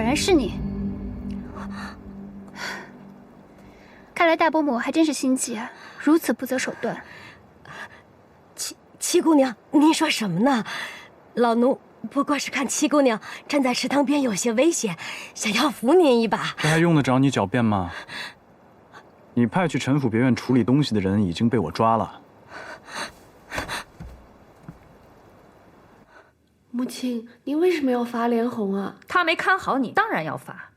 来是你。看来大伯母还真是心急啊，如此不择手段。七姑娘，您说什么呢？老奴不过是看七姑娘站在池塘边有些危险，想要扶您一把。这还用得着你狡辩吗？你派去陈府别院处理东西的人已经被我抓了。母亲，您为什么要罚莲红啊？他没看好你，当然要罚。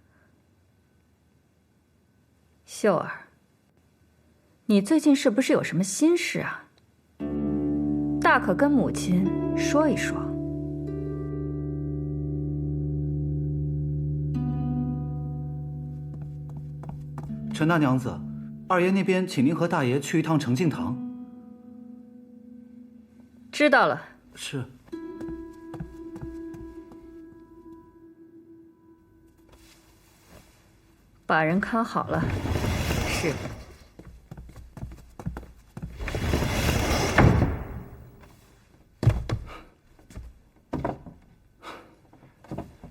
秀儿，你最近是不是有什么心事啊？大可跟母亲说一说。陈大娘子，二爷那边请您和大爷去一趟澄净堂。知道了。是。把人看好了。是。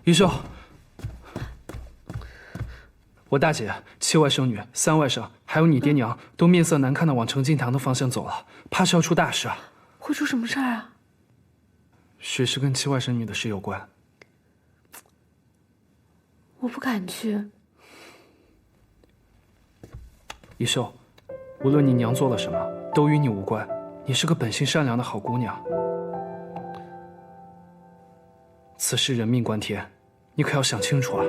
余秀，我大姐、7外甥女、3外甥，还有你爹娘，都面色难看的往澄净堂的方向走了，怕是要出大事啊！会出什么事儿啊？许是跟7外甥女的事有关。我不敢去。余秀，无论你娘做了什么，都与你无关。你是个本性善良的好姑娘。此事人命关天，你可要想清楚啊！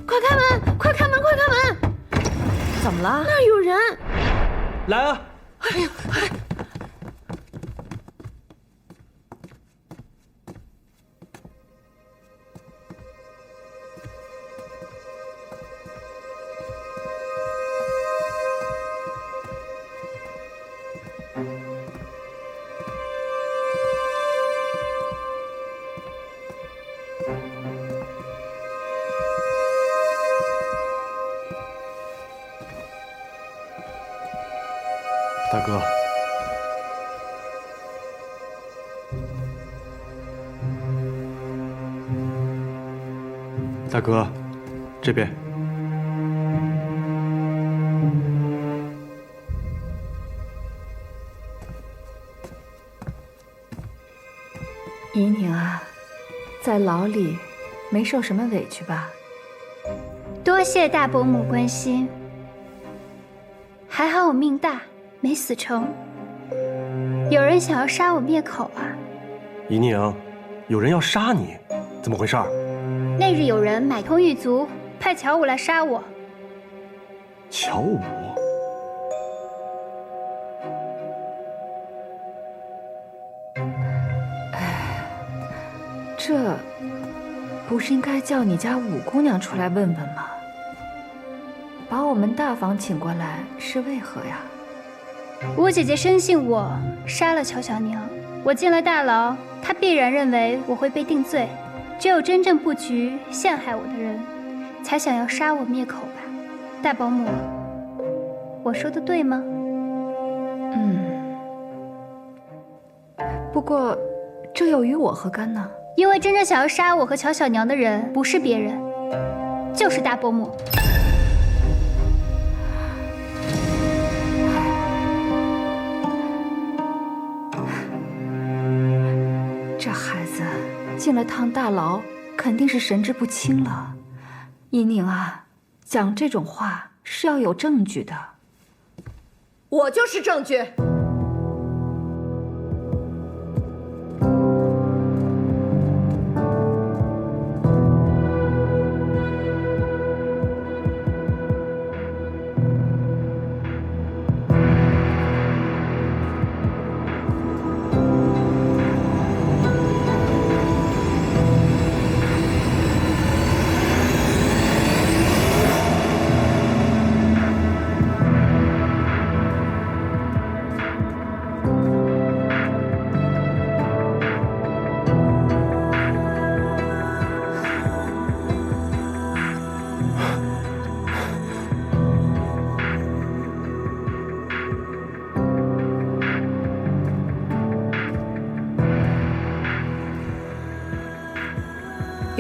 快开门！快开门！快开门！怎么了？那儿有人！来啊！哎呦！大哥，大哥，这边。怡宁啊，在牢里没受什么委屈吧？多谢大伯母关心，还好我命大，没死成。有人想要杀我灭口啊！怡宁，有人要杀你，怎么回事？那日有人买通狱卒，派乔武来杀我。乔武，这不是应该叫你家五姑娘出来问问吗？把我们大房请过来是为何呀？五姐姐深信我杀了乔小娘，我进了大牢，她必然认为我会被定罪。只有真正布局陷害我的人，才想要杀我灭口吧？大保姆，我说的对吗？不过这又与我何干呢？因为真正想要杀我和乔小娘的人，不是别人，就是大伯母。这孩子进了趟大牢，肯定是神志不清了。怡宁啊，讲这种话是要有证据的。我就是证据。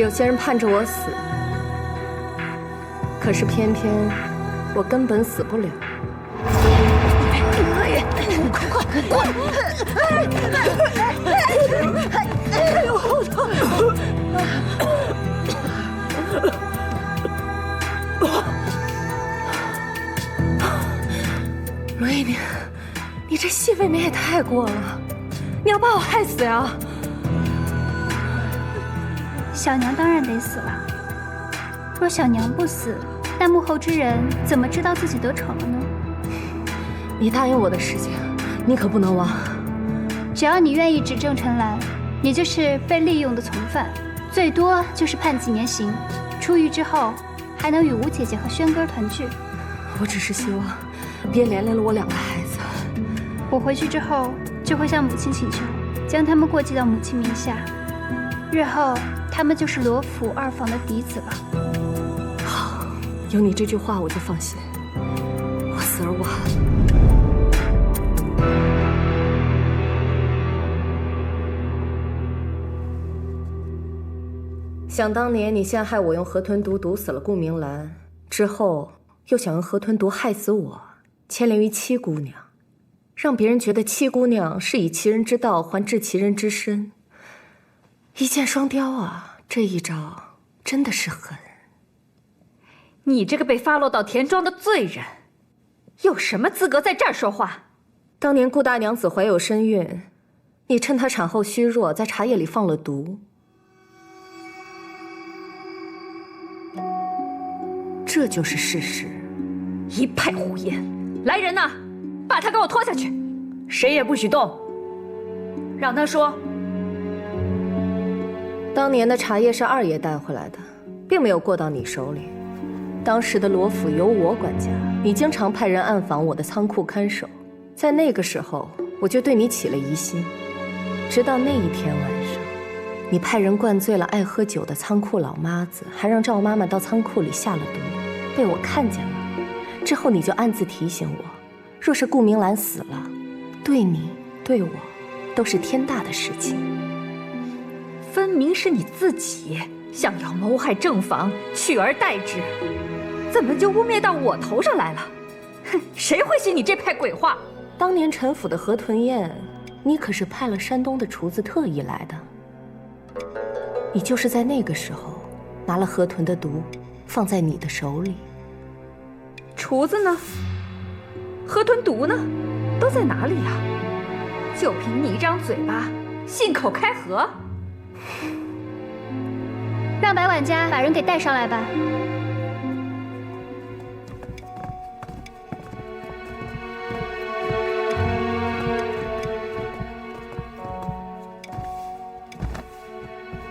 有些人盼着我死，可是偏偏我根本死不了。快滚！哎呦，好痛！罗一鸣，你这戏未免也太过了，你要把我害死呀！小娘当然得死了。若小娘不死，那幕后之人怎么知道自己得逞了呢？你答应我的事情，你可不能忘。只要你愿意指证陈兰，你就是被利用的从犯，最多就是判几年刑，出狱之后还能与吴姐姐和轩哥团聚。我只是希望别连累了我2个孩子。我回去之后就会向母亲请求，将他们过继到母亲名下，日后他们就是罗府2房的嫡子了。好，有你这句话我就放心，我死而无憾。想当年你陷害我，用河豚毒毒死了顾明兰，之后又想用河豚毒害死我，牵连于七姑娘，让别人觉得七姑娘是以其人之道还治其人之身，一箭双雕啊！这一招真的是狠。你这个被发落到田庄的罪人，有什么资格在这儿说话？当年顾大娘子怀有身孕，你趁她产后虚弱，在茶叶里放了毒，这就是事实。一派胡言！来人呐，把他给我拖下去，谁也不许动。让他说。当年的茶叶是二爷带回来的，并没有过到你手里。当时的罗府由我管家，你经常派人暗访我的仓库看守，在那个时候我就对你起了疑心。直到那一天晚上，你派人灌醉了爱喝酒的仓库老妈子，还让赵妈妈到仓库里下了毒，被我看见了。之后你就暗自提醒我，若是顾明兰死了，对你对我都是天大的事情。分明是你自己想要谋害正房，取而代之，怎么就污蔑到我头上来了？哼，谁会信你这派鬼话？当年陈府的河豚宴，你可是派了山东的厨子特意来的。你就是在那个时候拿了河豚的毒放在你的手里。厨子呢？河豚毒呢？都在哪里呀？就凭你一张嘴巴，信口开河？让白管家把人给带上来吧。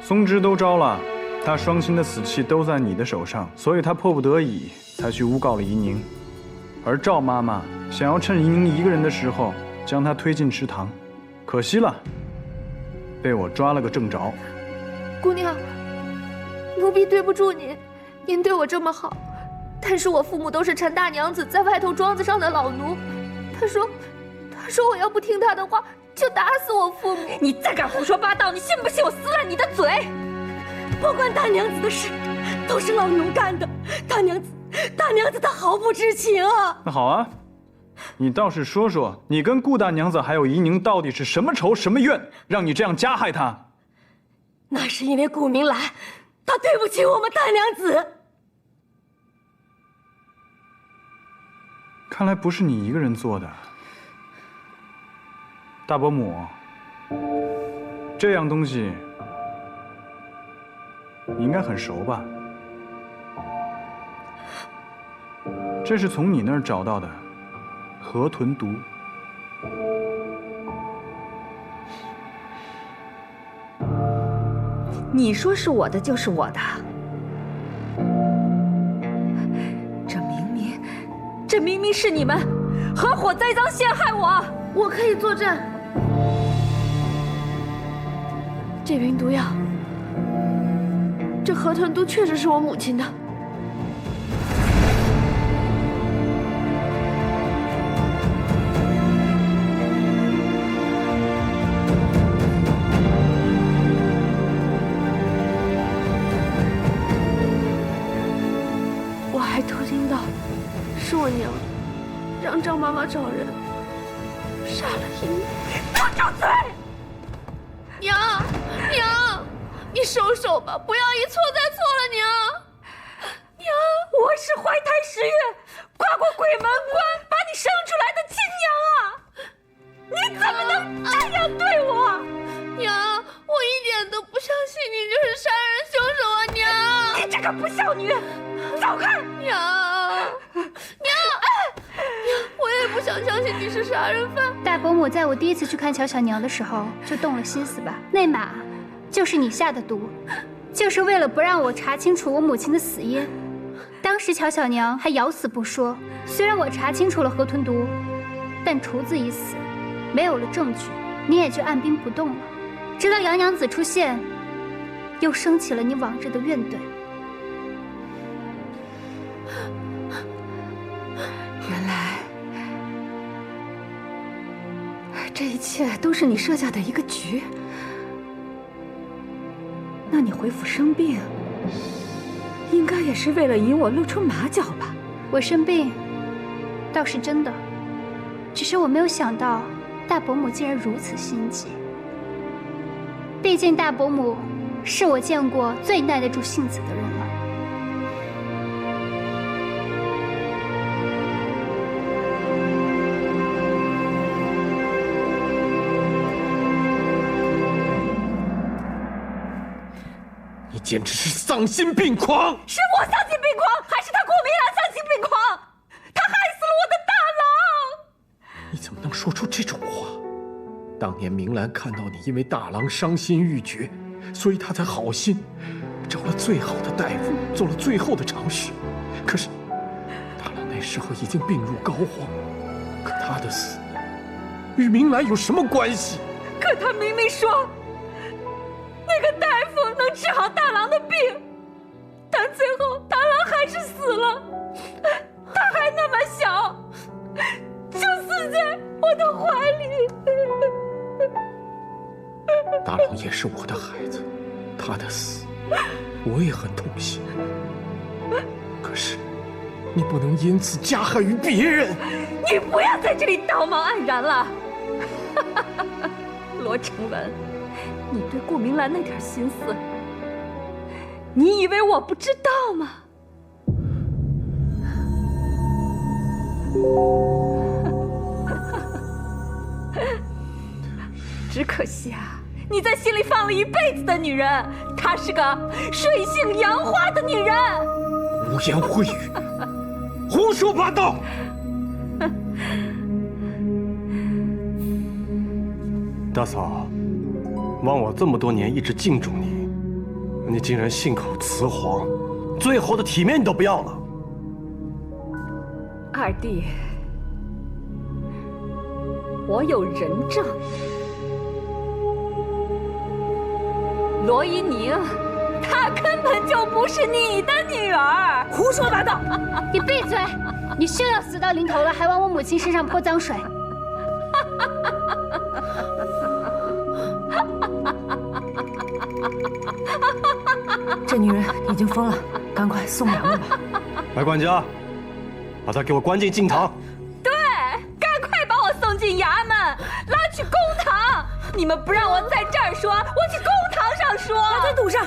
松枝都招了，他双亲的死期都在你的手上，所以他迫不得已才去诬告了怡宁。而赵妈妈想要趁怡宁一个人的时候将他推进池塘，可惜了，被我抓了个正着。姑娘，奴婢对不住您，您对我这么好，但是我父母都是陈大娘子在外头庄子上的老奴，他说我要不听他的话，就打死我父母。你再敢胡说八道，你信不信我撕烂你的嘴？不关大娘子的事，都是老奴干的。大娘子她毫不知情啊！那好啊，你倒是说说，你跟顾大娘子还有怡宁到底是什么仇什么怨，让你这样加害她？那是因为顾明兰，她对不起我们大娘子。看来不是你一个人做的。大伯母，这样东西你应该很熟吧？这是从你那儿找到的河豚毒。你说是我的就是我的，这明明是你们合伙栽赃陷害我。我可以作证，这瓶毒药，这河豚毒确实是我母亲的。还偷听到，是我娘让张妈妈找人杀了英英。住嘴！娘，你收手吧，不要一错再错了，娘。我是怀胎10月，跨过鬼门关把你生出来的亲娘啊！你怎么能这样对我？娘，我一点都不相信你就是杀人凶手啊，娘！你这个不孝女，走开！娘，我也不想相信你是杀人犯。大伯母在我第一次去看巧巧娘的时候就动了心思吧？那马就是你下的毒，就是为了不让我查清楚我母亲的死因。当时巧巧娘还咬死不说，虽然我查清楚了河豚毒，但厨子已死，没有了证据，你也就按兵不动了。直到杨娘子出现，又升起了你往日的怨怼。原来这一切都是你设下的一个局。那你回府生病，应该也是为了引我露出马脚吧？我生病，倒是真的，只是我没有想到大伯母竟然如此心急。毕竟大伯母是我见过最耐得住性子的人了。你简直是丧心病狂！是我丧心病狂，还是他顾明兰丧心病狂？他害死了我的大郎！你怎么能说出这种话？当年明兰看到你因为大郎伤心欲绝，所以她才好心找了最好的大夫，做了最后的尝试。可是大郎那时候已经病入膏肓，可他的死与明兰有什么关系？可他明明说那个大夫能治好大郎的病，但最后大郎还是死了。他还那么小，就死在我的怀里。大郎也是我的孩子，他的死我也很痛心。可是你不能因此加害于别人。你不要在这里道貌岸然了。罗成文，你对顾明兰那点心思，你以为我不知道吗？只可惜啊，你在心里放了一辈子的女人，她是个水性杨花的女人。污言秽语，胡说八道！大嫂，望我这么多年一直敬重你，你竟然信口雌黄，最后的体面你都不要了。二弟，我有人证，罗依宁，她根本就不是你的女儿。胡说八道！你闭嘴！你休要死到临头了，还往我母亲身上泼脏水！这女人已经疯了，赶快送娘们吧！白管家，把她给我关进禁堂。对，赶快把我送进衙门，拉去公堂。你们不让我在这儿说，我去公堂上说。把他堵上！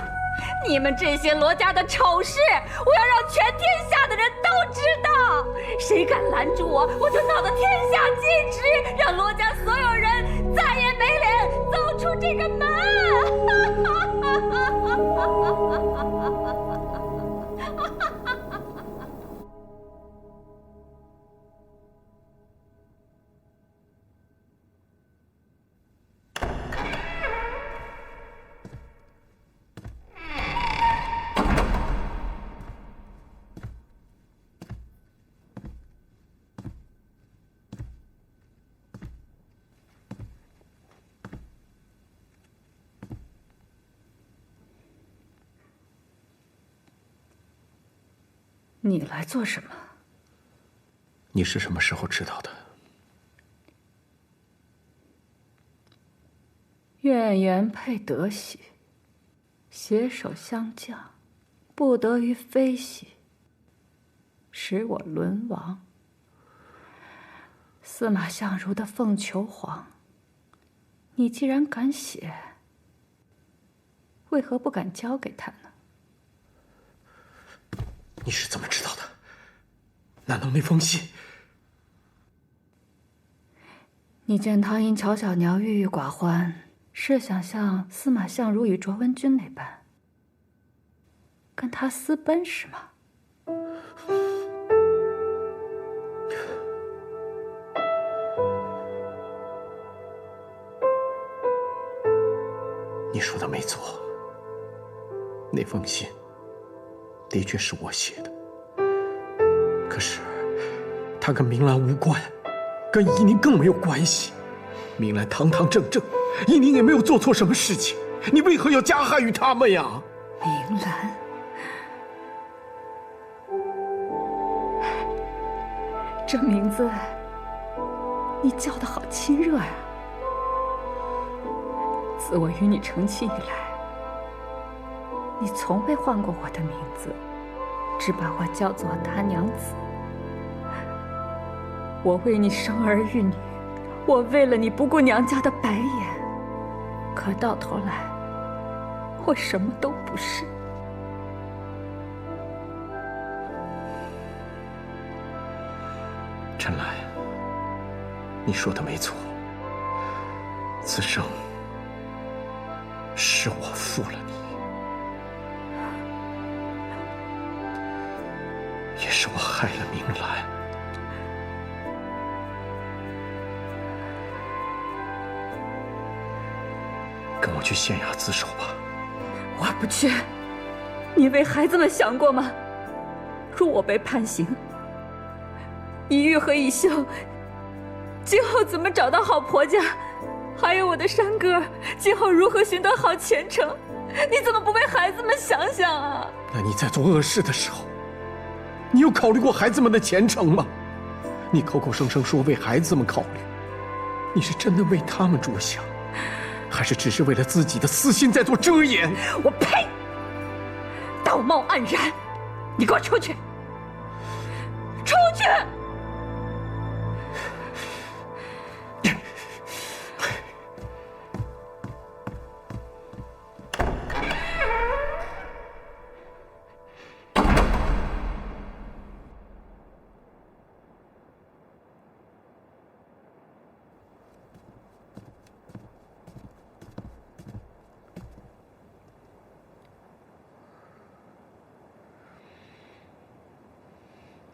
你们这些罗家的丑事，我要让全天下的人都知道。谁敢拦住我，我就闹得天下皆知，让罗家所有人再也没脸走出这个门。你来做什么？你是什么时候知道的？愿言配德喜，携手相降，不得于非喜。使我沦亡。司马相如的凤求凰，你既然敢写，为何不敢交给他呢？你是怎么知道的？难道那封信？你见他因乔小娘郁郁寡欢，是想像司马相如与卓文君那般，跟他私奔是吗？你说的没错，那封信的确是我写的。可是，它跟明兰无关，跟依宁更没有关系。明兰堂堂正正，依宁也没有做错什么事情，你为何要加害于他们呀？明兰，这名字你叫得好亲热呀！自我与你成亲以来，你从未唤过我的名字，只把我叫做大娘子。我为你生儿育女，我为了你不顾娘家的白眼，可到头来，我什么都不是。陈来，你说的没错，此生是我负了你，也是我害了明兰。跟我去县衙自首吧。我不去。你为孩子们想过吗？若我被判刑，以玉和以秀今后怎么找到好婆家？还有我的山歌，今后如何寻得好前程？你怎么不为孩子们想想啊？那你在做恶事的时候，你有考虑过孩子们的前程吗？你口口声声说为孩子们考虑，你是真的为他们着想，还是只是为了自己的私心在做遮掩？我呸！道貌岸然，你给我出去！出去！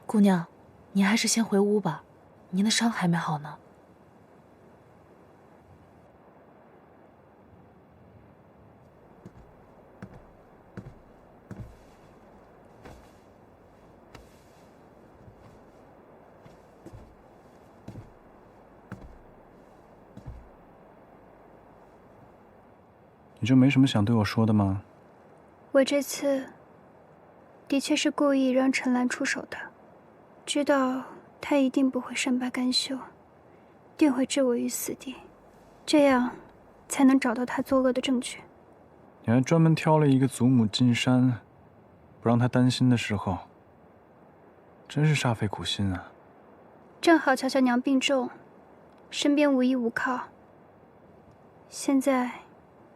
姑娘，您还是先回屋吧，您的伤还没好呢。你就没什么想对我说的吗？我这次的确是故意让陈兰出手的。知道他一定不会善罢甘休，定会置我于死地，这样才能找到他作恶的证据。你还专门挑了一个祖母进山，不让他担心的时候，真是煞费苦心啊。正好乔乔娘病重，身边无依无靠，现在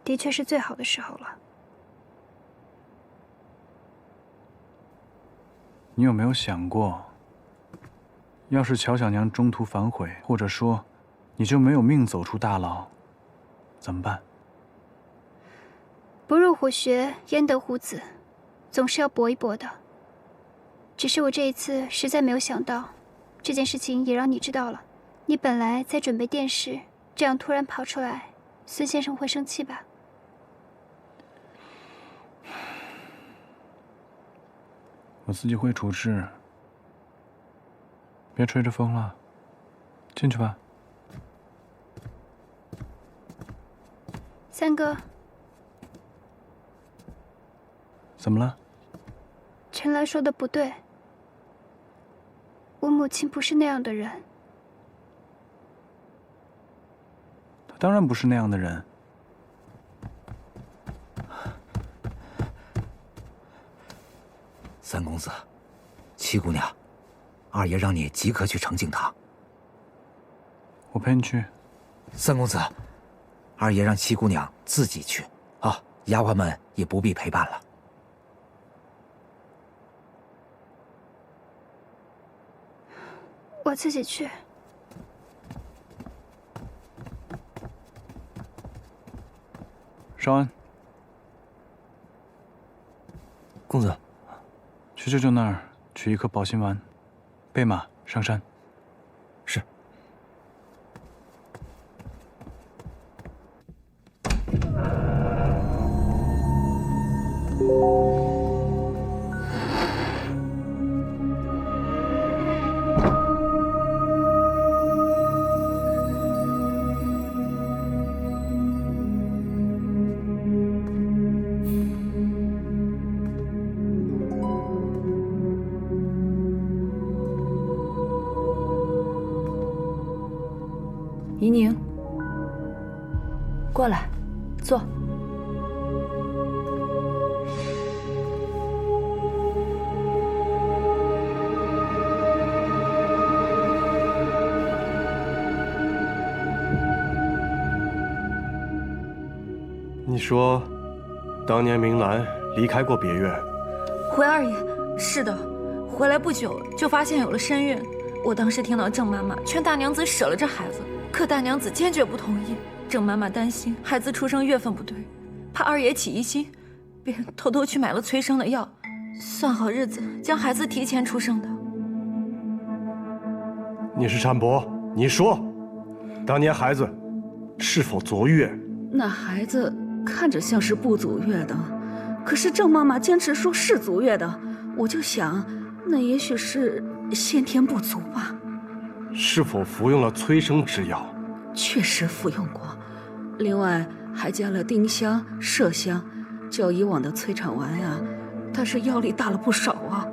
的确是最好的时候了。你有没有想过，要是乔小娘中途反悔，或者说你就没有命走出大牢，怎么办？不入虎穴，焉得虎子，总是要搏一搏的。只是我这一次实在没有想到，这件事情也让你知道了。你本来在准备电视，这样突然跑出来，孙先生会生气吧？我自己会处置。别吹着风了，进去吧。三哥，怎么了？陈兰说的不对，我母亲不是那样的人。她当然不是那样的人。三公子，七姑娘，二爷让你即刻去成敬堂。我陪你去。三公子，二爷让七姑娘自己去啊，丫鬟们也不必陪伴了。我自己去。少安，公子，去舅舅那儿取一颗保心丸，备马上山。是。怡宁，过来，坐。你说，当年明兰离开过别院？回二爷，是的，回来不久就发现有了身孕。我当时听到郑妈妈劝大娘子舍了这孩子，可大娘子坚决不同意。郑妈妈担心孩子出生月份不对，怕二爷起疑心，便偷偷去买了催生的药，算好日子将孩子提前出生的。你是产婆，你说，当年孩子是否足月？那孩子看着像是不足月的，可是郑妈妈坚持说是足月的，我就想，那也许是先天不足吧。是否服用了催生之药？确实服用过，另外还加了丁香、麝香，较以往的催产丸呀，但是药力大了不少啊。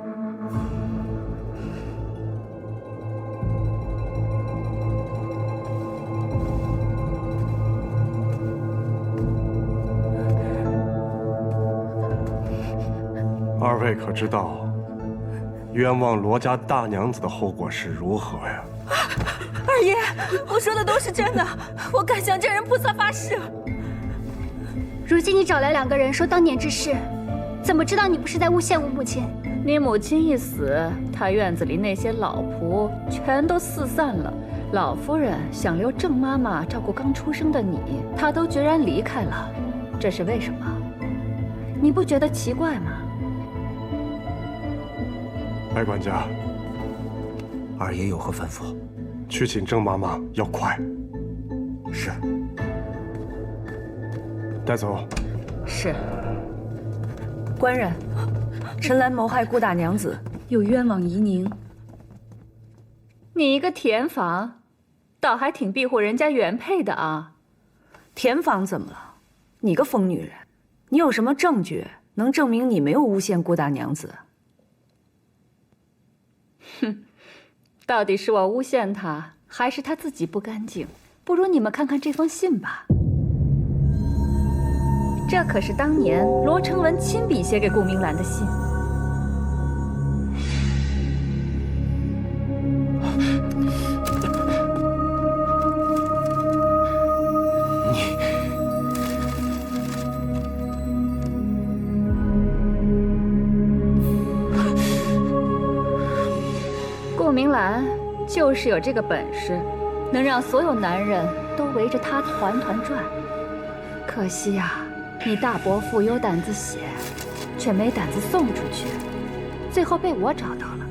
二位可知道，冤枉罗家大娘子的后果是如何呀？二爷，我说的都是真的，我敢向真人菩萨发誓。如今你找来2个人说当年之事，怎么知道你不是在诬陷我母亲？你母亲一死，他院子里那些老仆全都四散了。老夫人想留郑妈妈照顾刚出生的你，她都决然离开了，这是为什么？你不觉得奇怪吗？白管家，二爷有何吩咐？去请郑妈妈，要快。是。带走。是。官人，陈兰谋害顾大娘子，又冤枉怡宁。你一个田房，倒还挺庇护人家原配的啊。田房怎么了？你个疯女人，你有什么证据能证明你没有诬陷顾大娘子？哼，到底是我诬陷他，还是他自己不干净？不如你们看看这封信吧。这可是当年罗成文亲笔写给顾明兰的信。顾明兰就是有这个本事，能让所有男人都围着她团团转。可惜呀，你大伯父有胆子写，却没胆子送出去，最后被我找到了。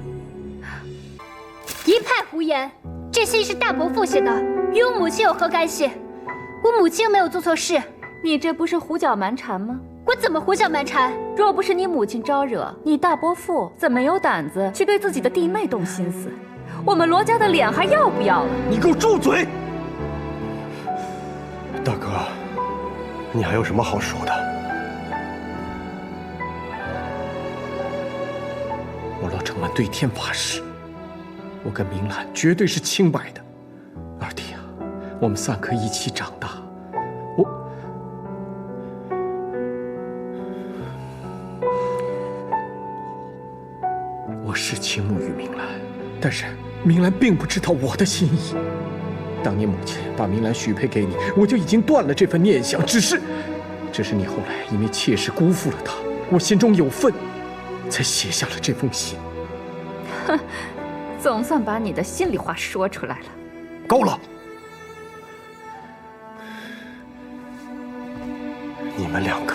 一派胡言！这信是大伯父写的，与我母亲有何干系？我母亲又没有做错事。你这不是胡搅蛮缠吗？我怎么胡搅蛮缠？若不是你母亲招惹，你大伯父怎么有胆子去对自己的弟妹动心思？我们罗家的脸还要不要了？你给我住嘴！大哥，你还有什么好说的？我罗成文对天发誓，我跟明兰绝对是清白的。二弟啊，我们3个一起长大，我是倾慕于明兰，但是明兰并不知道我的心意。当年母亲把明兰许配给你，我就已经断了这份念想。只是你后来因为妾室辜负了她，我心中有愤，才写下了这封信。哼，总算把你的心里话说出来了。够了！你们两个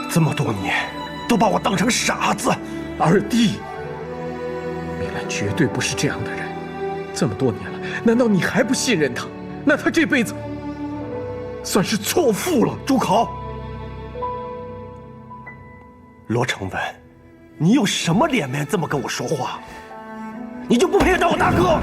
这么多年都把我当成傻子。二弟，明兰绝对不是这样的人。这么多年了，难道你还不信任她？那她这辈子算是错付了。住口！罗成文，你有什么脸面这么跟我说话？你就不配当我大哥？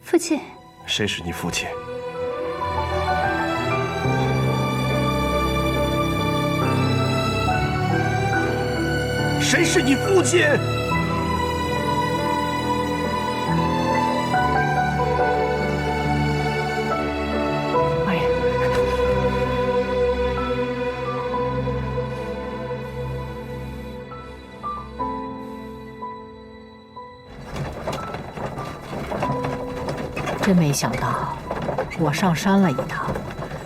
父亲，谁是你父亲？谁是你父亲？二爷，真没想到，我上山了一趟，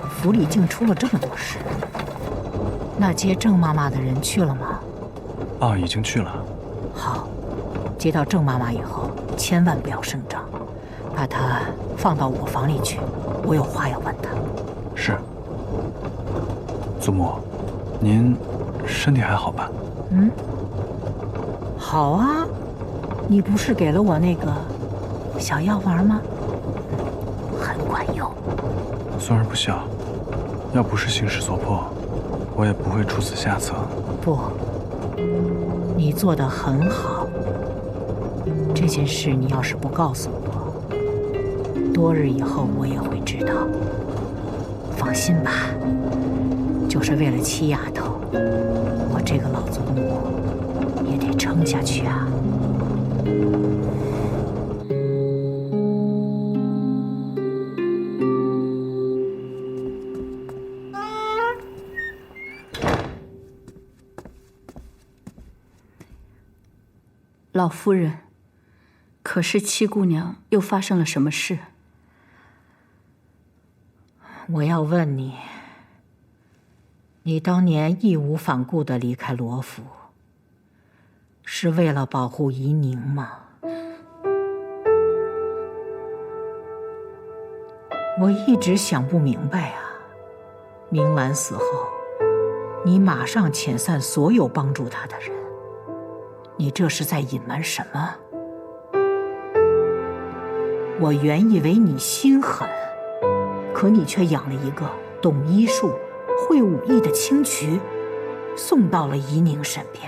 府里竟出了这么多事。那接郑妈妈的人去了吗？啊，已经去了。好，接到郑妈妈以后，千万不要声张，把她放到我房里去，我有话要问她。是。祖母，您身体还好吧？嗯，好啊。你不是给了我那个小药丸吗？很管用。孙儿不孝，要不是形势所迫，我也不会出此下策。不。你做得很好。这件事你要是不告诉我，多日以后我也会知道。放心吧，就是为了七丫头，我这个老祖母也得撑下去啊。老夫人，可是七姑娘又发生了什么事？我要问你，你当年义无反顾地离开罗府，是为了保护怡宁吗？我一直想不明白啊。明兰死后，你马上遣散所有帮助她的人。你这是在隐瞒什么？我原以为你心狠，可你却养了一个懂医术、会武艺的青渠，送到了怡宁身边。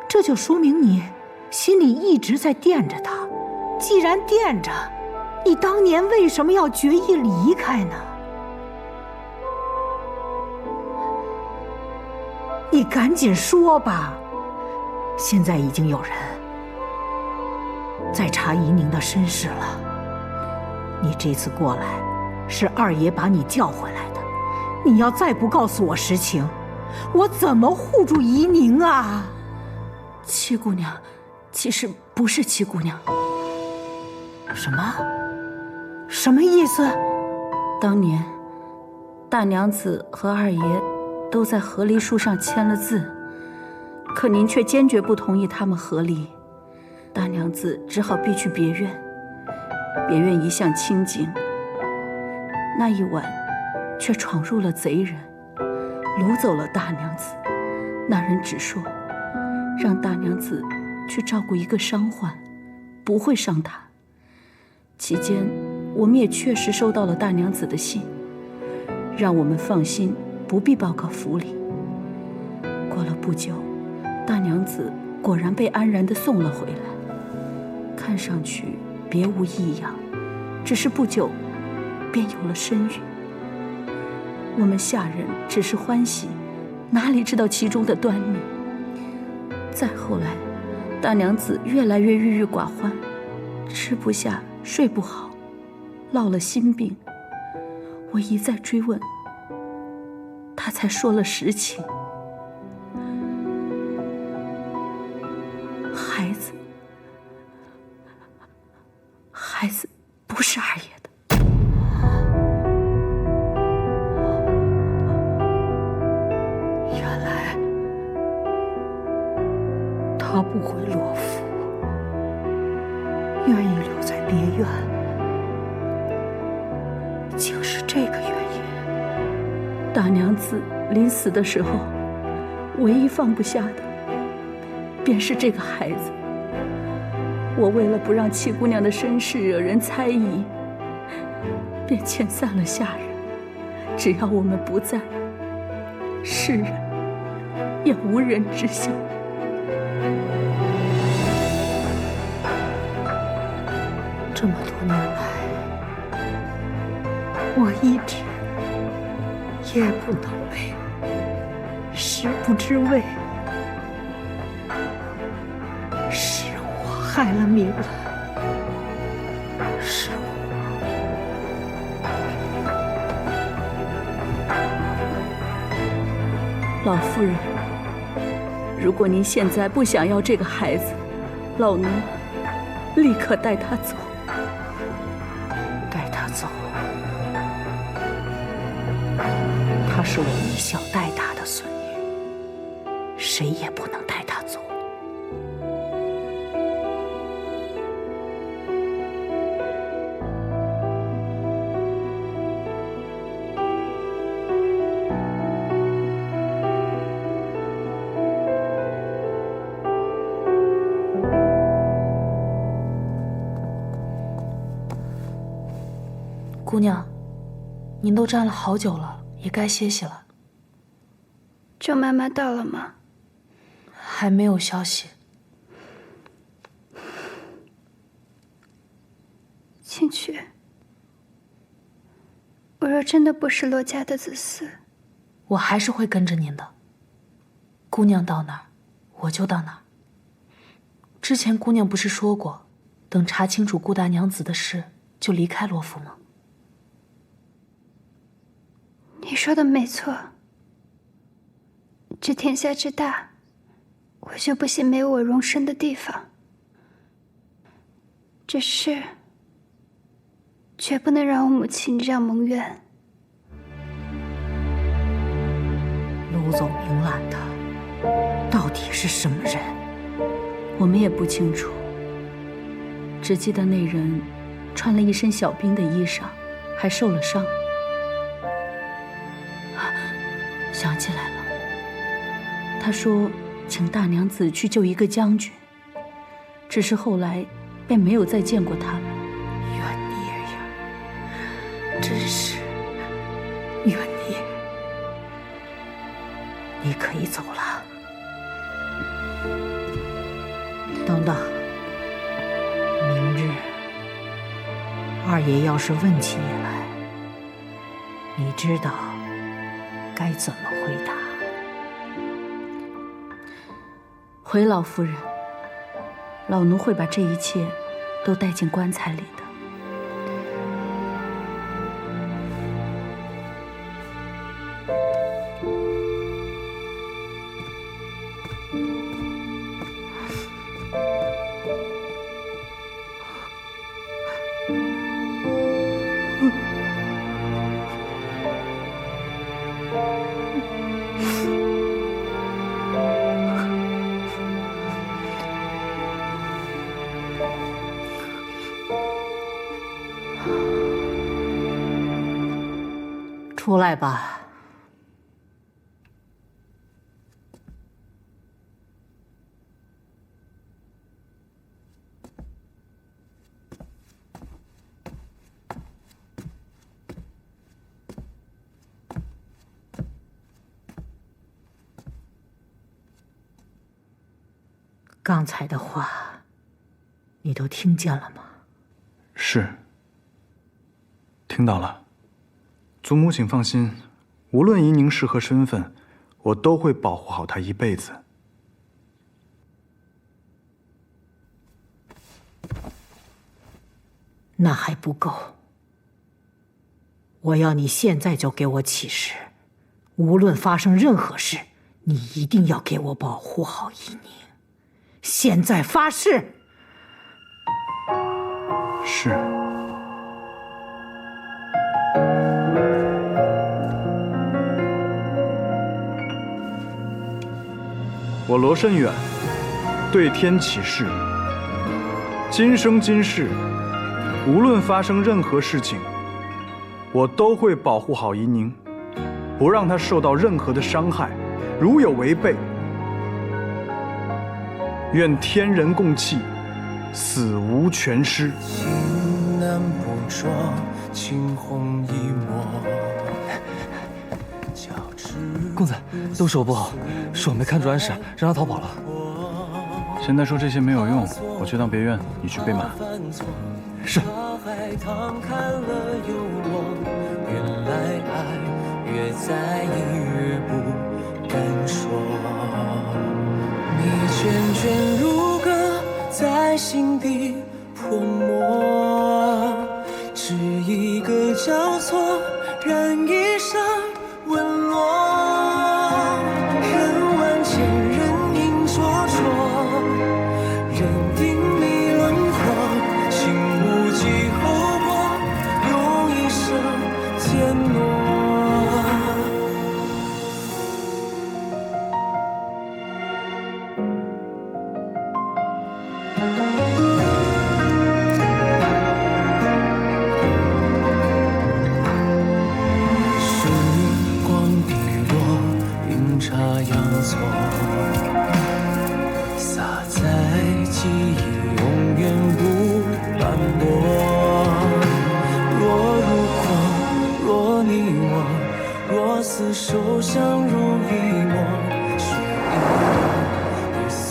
这就说明你心里一直在惦着他。既然惦着，你当年为什么要决意离开呢？你赶紧说吧。现在已经有人在查怡宁的身世了。你这次过来，是二爷把你叫回来的。你要再不告诉我实情，我怎么护住怡宁啊？七姑娘，其实不是七姑娘。什么？什么意思？当年，大娘子和二爷都在和离书上签了字。可您却坚决不同意他们和离，大娘子只好避去别院。别院一向清静，那一晚却闯入了贼人，掳走了大娘子。那人只说让大娘子去照顾一个伤患，不会伤她。期间我们也确实收到了大娘子的信，让我们放心，不必报告府里。过了不久，大娘子果然被安然地送了回来，看上去别无异样，只是不久便有了身孕。我们下人只是欢喜，哪里知道其中的端倪？再后来，大娘子越来越郁郁寡欢，吃不下，睡不好，落了心病。我一再追问，她才说了实情。孩子不是二爷的。原来他不回罗府，愿意留在别院，竟是这个原因。大娘子临死的时候，唯一放不下的，便是这个孩子。我为了不让七姑娘的身世惹人猜疑，便遣散了下人。只要我们不在，世人也无人知晓。这么多年来，我一直夜不能寐，食不知味。害了明兰，是我。老夫人，如果您现在不想要这个孩子，老奴立刻带他走。带他走？他是我一小带大的孙女，谁也不能带他走。姑娘，您都站了好久了，也该歇息了。舅妈妈到了吗？还没有消息。青曲，我若真的不是罗家的子嗣，我还是会跟着您的。姑娘到哪儿，我就到哪儿。之前姑娘不是说过，等查清楚顾大娘子的事，就离开罗府吗？你说的没错。这天下之大，我就不信没有我容身的地方。只是，绝不能让我母亲这样蒙冤。掳走明兰的，到底是什么人？我们也不清楚，只记得那人穿了一身小兵的衣裳，还受了伤。想起来了，他说请大娘子去救一个将军，只是后来便没有再见过他们。冤孽呀，真是冤孽！你可以走了。等等，明日二爷要是问起你来，你知道该怎么回答？回老夫人，老奴会把这一切都带进棺材里的。出来吧。刚才的话，你都听见了吗？是，听到了。祖母请放心，无论怡宁是何身份，我都会保护好她一辈子。那还不够，我要你现在就给我起誓，无论发生任何事，你一定要给我保护好依宁。现在发誓。是。我罗慎远对天起誓，今生今世，无论发生任何事情，我都会保护好怡宁，不让她受到任何的伤害。如有违背，愿天人共泣，死无全尸。情难捕捉，惊鸿一抹。公子，都是我不好，是我没看住安史，让他逃跑了。现在说这些没有用，我去趟别院，你去备马。是。原来爱越在意越不敢说，你涓涓如歌在心底泼墨，只一个交错，染一生沦落。人万千，人影灼灼，人定你轮廓，情无计后果，用一生坚诺。洒在记忆，永远不斑驳。若如火，若你我，若厮守相濡以沫，血一抹，也算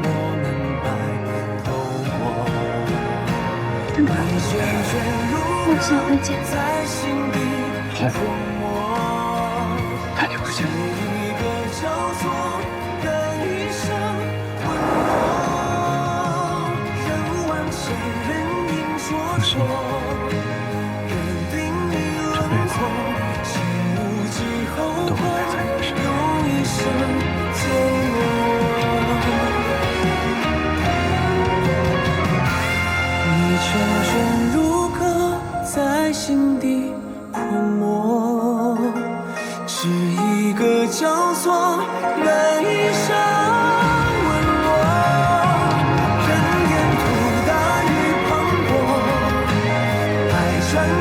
我们白头过。你涓涓如歌在心底泼墨，带你回去。一个交错。放心，这辈子我都会陪在你的身边。你涓涓如歌在心底泼墨，只一个交错，难一生。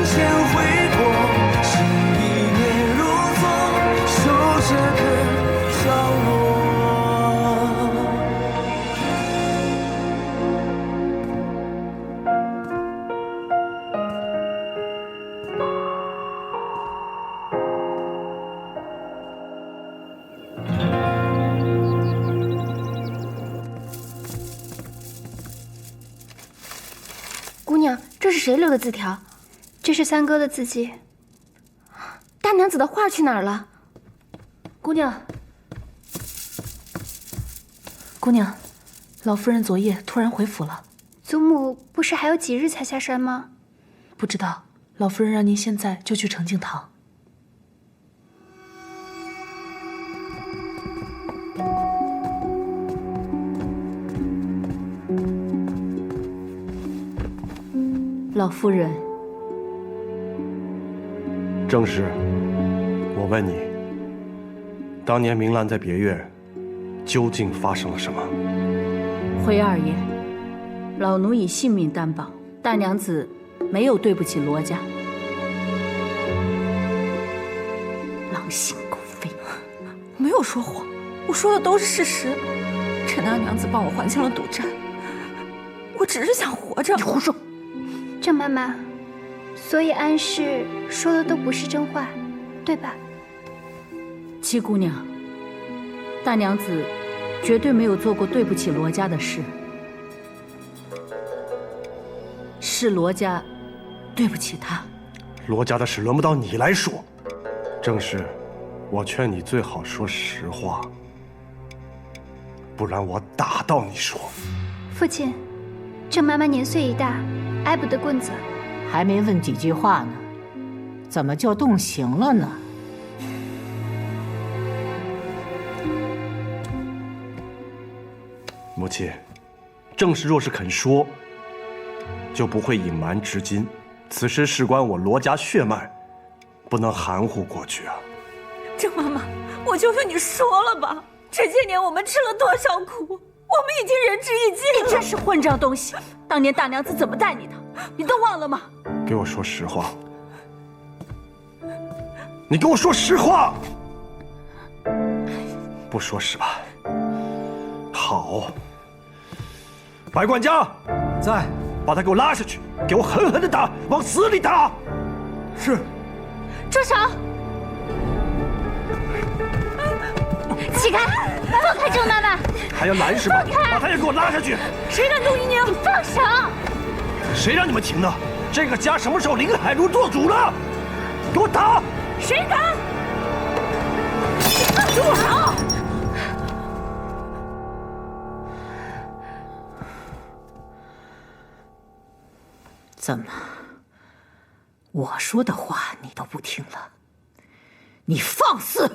千回过，心一念如昨，守这个角落。姑娘，这是谁留的字条？这是三哥的字迹。大娘子的画去哪儿了？姑娘，姑娘，老夫人昨夜突然回府了。祖母不是还有几日才下山吗？不知道，老夫人让您现在就去承敬堂。老夫人。正是，我问你，当年明兰在别院，究竟发生了什么？回二爷，老奴以性命担保，大娘子没有对不起罗家。狼心狗肺，没有说谎，我说的都是事实。陈大娘子帮我还清了赌债，我只是想活着。你胡说！郑妈妈。所以安氏说的都不是真话，对吧？七姑娘，大娘子绝对没有做过对不起罗家的事，是罗家对不起她。罗家的事轮不到你来说。正是，我劝你最好说实话，不然我打到你说。父亲，郑妈妈年岁已大，挨不得棍子。还没问几句话呢，怎么就动刑了呢？母亲，正是若是肯说，就不会隐瞒至今。此事事关我罗家血脉，不能含糊过去啊。郑妈妈，我求求你说了吧！这些年我们吃了多少苦，我们已经仁至义尽了。你真是混账东西！当年大娘子怎么待你的，你都忘了吗？给我说实话！你给我说实话！不说是吧？好，白管家在，把他给我拉下去，给我狠狠的打，往死里打！是。住手！起开！放开郑妈妈！还要拦是吧？放开！把他也给我拉下去！谁敢动怡宁？你放手！谁让你们停的？这个家什么时候林海如做主了？给我打！谁敢？住手！怎么，我说的话你都不听了？你放肆！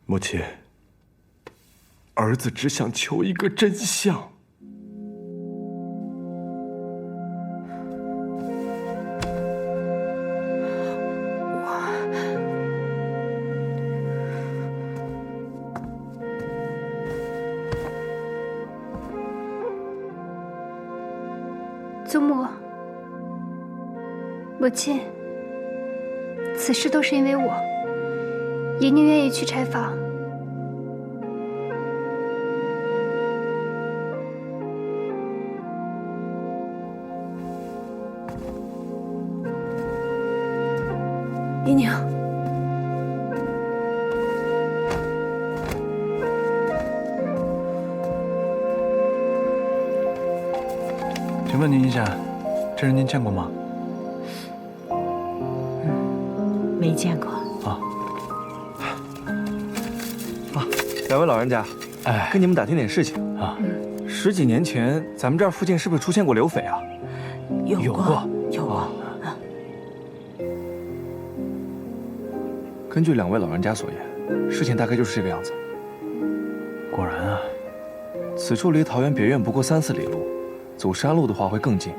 母亲，儿子只想求一个真相。祖母，母亲，此事都是因为我。怡宁愿意去柴房。怡宁，请问您一下，这人您见过吗？没见过。两位老人家，跟你们打听点事情啊。10几年前，咱们这儿附近是不是出现过流匪啊？有过。根据两位老人家所言，事情大概就是这个样子。果然啊，此处离桃园别院不过3、4里路，走山路的话会更近。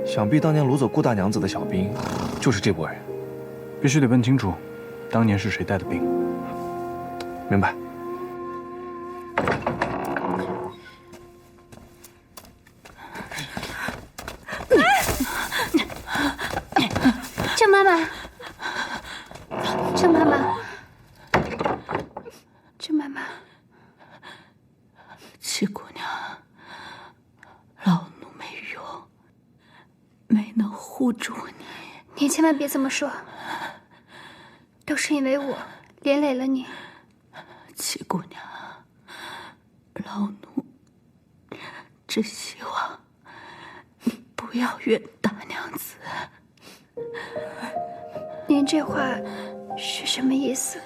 想必当年掳走顾大娘子的小兵，就是这拨人。必须得问清楚，当年是谁带的兵。明白。郑妈妈，郑妈妈，郑妈妈，七姑娘，老奴没用，没能护住你。你千万别这么说，都是因为我连累了你。七姑娘，老奴只希望你不要怨大娘子。您这话是什么意思？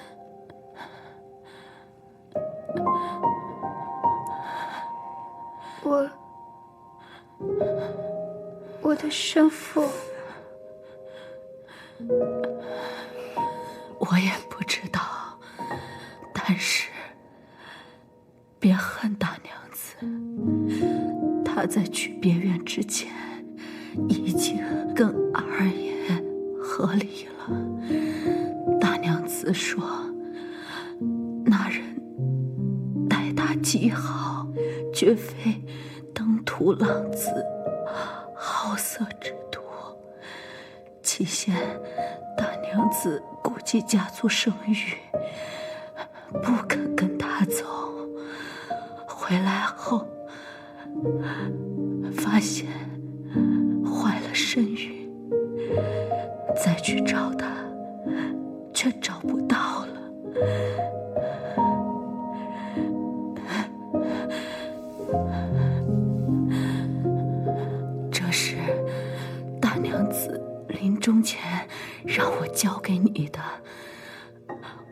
我的生父，我也不知道，但是别恨大娘子，她在去别院之前已经跟二爷和离了。大娘子说，那人待她极好，绝非登徒浪子、好色之徒。起先，大娘子顾及家族声誉，不肯跟他走。回来后，发现坏了身孕，再去找他，却找不到了。中钱让我交给你的，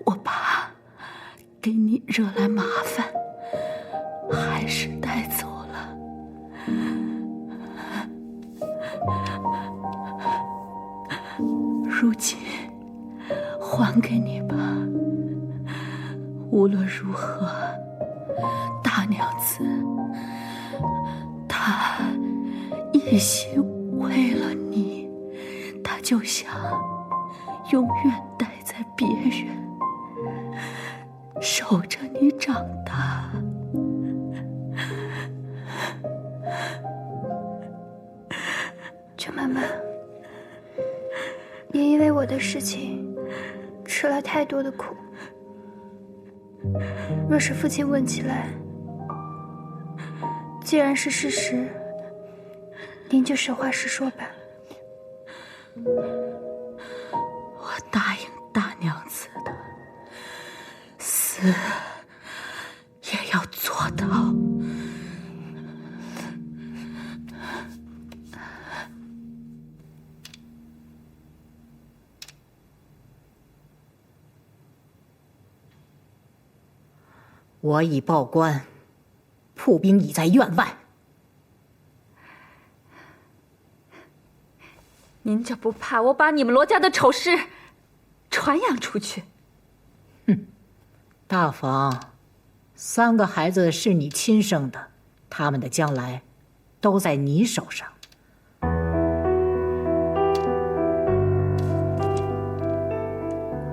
我怕给你惹来麻烦，还是带走了。如今还给你吧。无论如何，大娘子她一心为了你，她就想永远待在别人，守着你长大。陈妈妈，你因为我的事情吃了太多的苦。若是父亲问起来，既然是事实，您就实话实说吧。我答应大娘子的，死也要做到。我已报官，铺兵已在院外。您这不怕我把你们罗家的丑事传扬出去？大房，3个孩子是你亲生的，他们的将来都在你手上。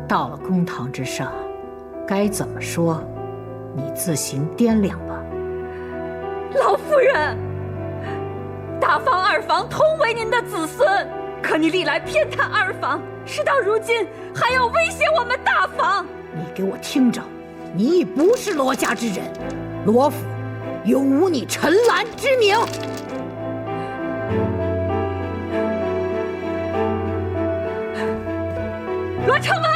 到了公堂之上，该怎么说？你自行掂量吧。老夫人，大房、二房同为您的子孙，可你历来偏袒二房，事到如今还要威胁我们大房。你给我听着，你已不是罗家之人，罗府永无你陈兰之名。罗成文，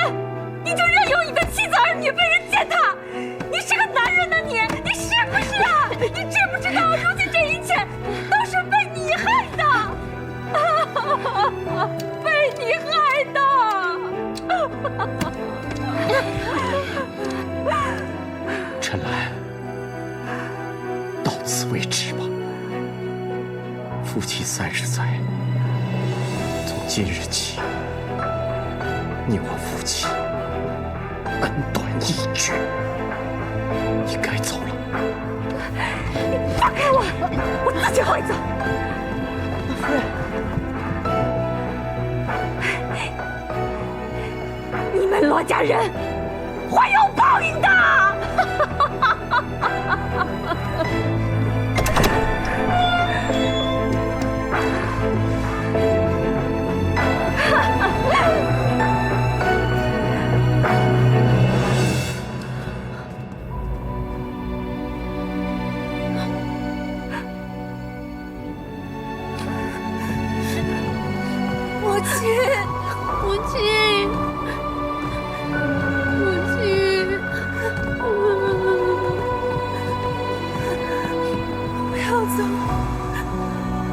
你就任由你的妻子儿女被人践踏？你是个男人呐，你是不是啊？你知不知道，如今这一切都是被你害的，被你害的。陈兰，到此为止吧。夫妻30载，从今日起，你我夫妻恩断义绝。你该走了。放开我，我自己会走。老夫人，你们罗家人会有报应的。不要走，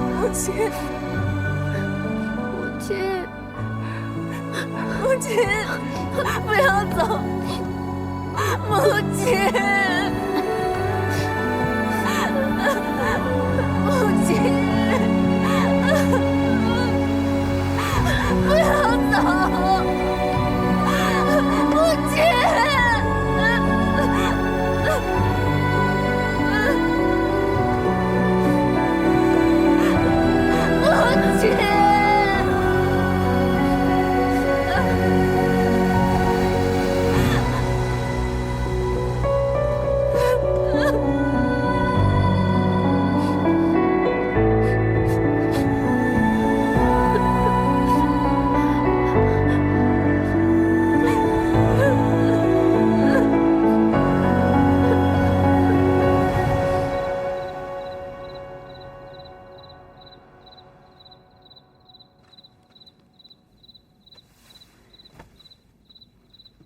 母亲，母亲，不要走，母亲。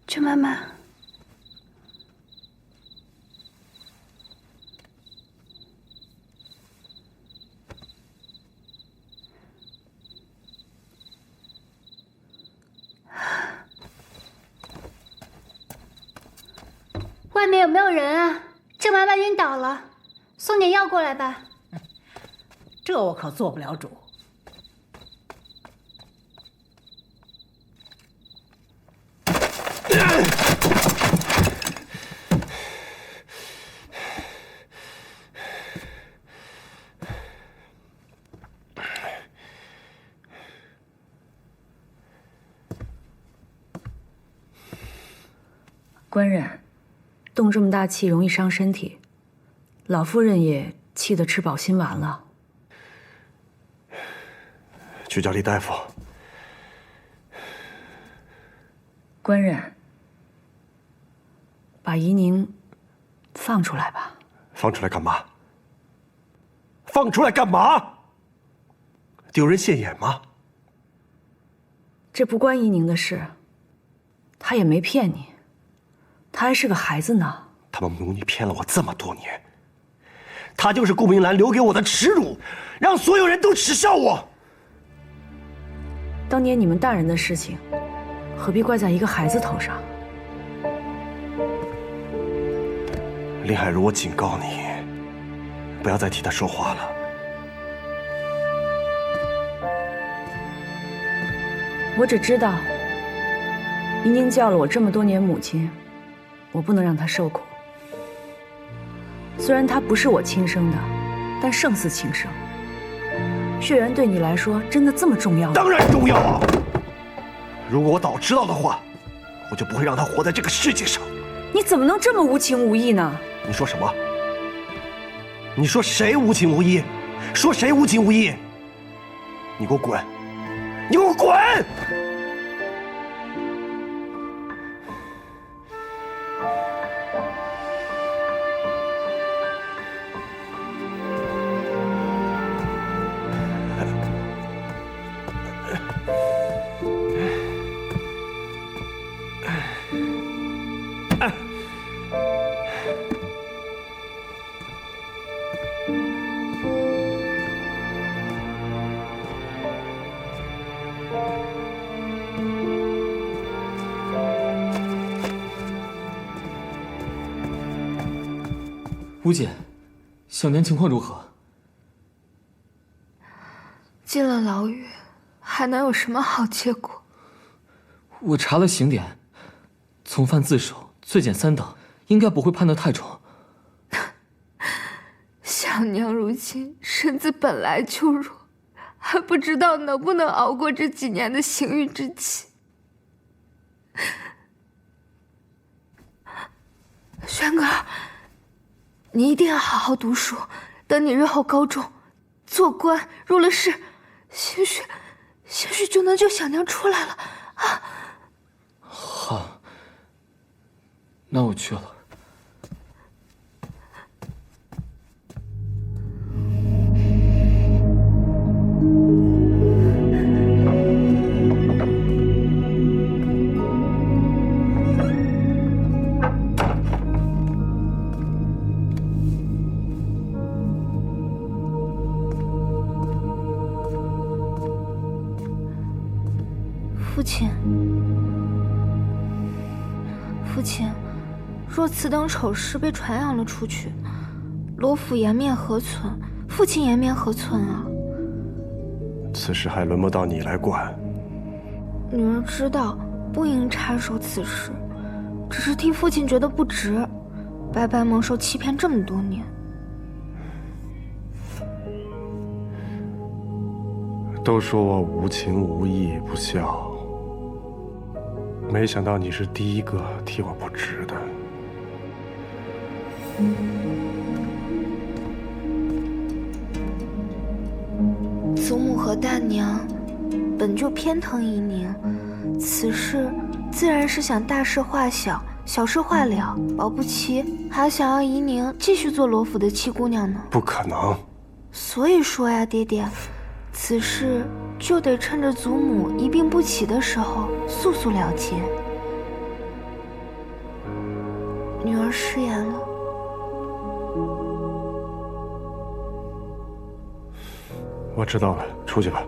陈妈妈，没有人啊？郑妈妈晕倒了，送点药过来吧。这我可做不了主。官人，动这么大气容易伤身体，老夫人也气得吃饱心丸了。去叫李大夫。官人，把怡宁放出来吧。放出来干嘛？放出来干嘛？丢人现眼吗？这不关怡宁的事，他也没骗你，他还是个孩子呢。他们母女骗了我这么多年，他就是顾明兰留给我的耻辱，让所有人都耻笑我。当年你们大人的事情，何必怪在一个孩子头上？林海如，我警告你，不要再替他说话了。我只知道，怡宁叫了我这么多年母亲，我不能让她受苦。虽然她不是我亲生的，但胜似亲生。血缘对你来说真的这么重要吗？当然重要啊！如果我早知道的话，我就不会让她活在这个世界上。你怎么能这么无情无义呢？你说什么？你说谁无情无义？说谁无情无义？你给我滚！你给我滚！吴姐，小年情况如何？进了牢狱，还能有什么好结果？我查了刑典，从犯自首，罪减3等，应该不会判得太重。小娘如今身子本来就弱，还不知道能不能熬过这几年的刑狱之期。轩哥，你一定要好好读书，等你日后高中做官入了仕，兴许就能救小娘出来了啊！好，那我去了。父亲，若此等丑事被传扬了出去，罗府颜面何存？父亲颜面何存啊？此事还轮不到你来管。女儿知道不应插手此事，只是替父亲觉得不值，白白蒙受欺骗这么多年。都说我无情无义不孝，没想到你是第一个替我不值的。祖母和大娘本就偏疼怡宁，此事自然是想大事化小，小事化了，保不齐还想要怡宁继续做罗府的七姑娘呢。不可能。所以说呀，爹爹，此事就得趁着祖母一病不起的时候速速了结。女儿失言了。我知道了，出去吧。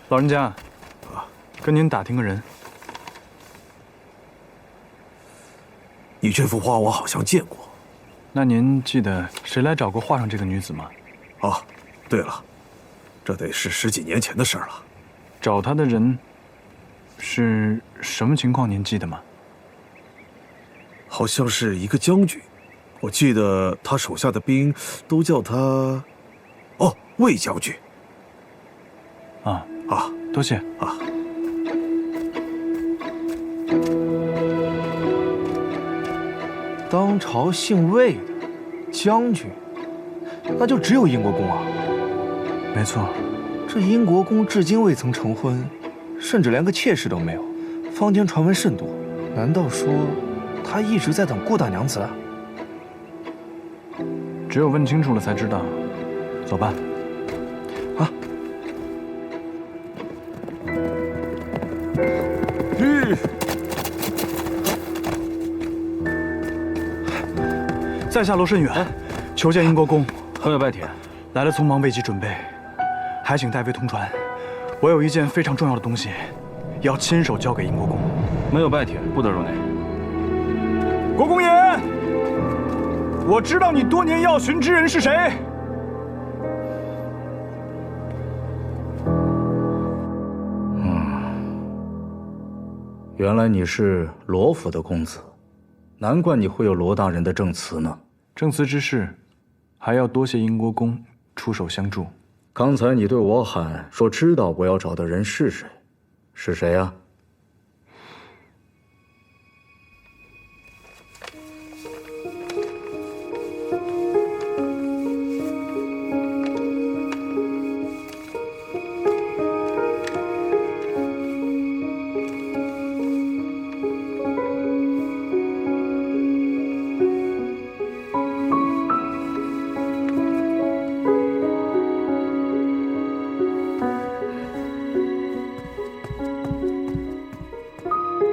老人家，跟您打听个人。你这幅画我好像见过。那您记得谁来找过画上这个女子吗？啊，对了，这得是10几年前的事了。找她的人是什么情况？您记得吗？好像是一个将军，我记得他手下的兵都叫他，哦，魏将军。多谢啊。当朝姓魏的将军，那就只有英国公啊。没错，这英国公至今未曾成婚，甚至连个妾室都没有，坊间传闻甚多。难道说他一直在等顾大娘子？只有问清楚了才知道。走吧。啊。在下罗慎远，求见英国公。很有拜帖。来了匆忙未及准备，还请代为通传。我有一件非常重要的东西，要亲手交给英国公。没有拜帖，不得入内。国公爷，我知道你多年要寻之人是谁。原来你是罗府的公子，难怪你会有罗大人的证词呢。证词之事，还要多谢英国公出手相助。刚才你对我喊说知道我要找的人是谁，是谁呀？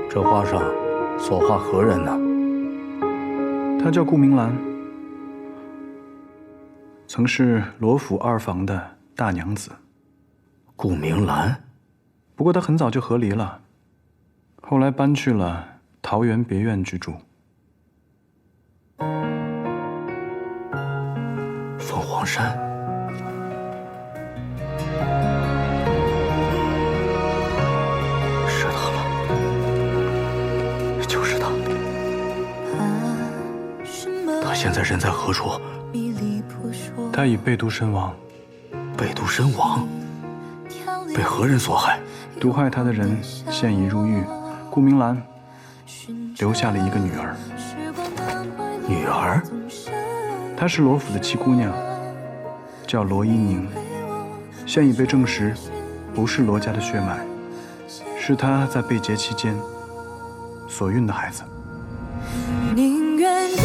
这画上所画何人呢？她叫顾明兰，曾是罗府2房的大娘子。顾明兰，不过她很早就和离了，后来搬去了桃园别院居住。凤凰山。现在人在何处？他已被毒身亡。被毒身亡？被何人所害？毒害他的人现已入狱。顾明兰留下了一个女儿。女儿？她是罗府的七姑娘，叫罗依宁，现已被证实不是罗家的血脉，是她在被劫期间所孕的孩子。宁愿的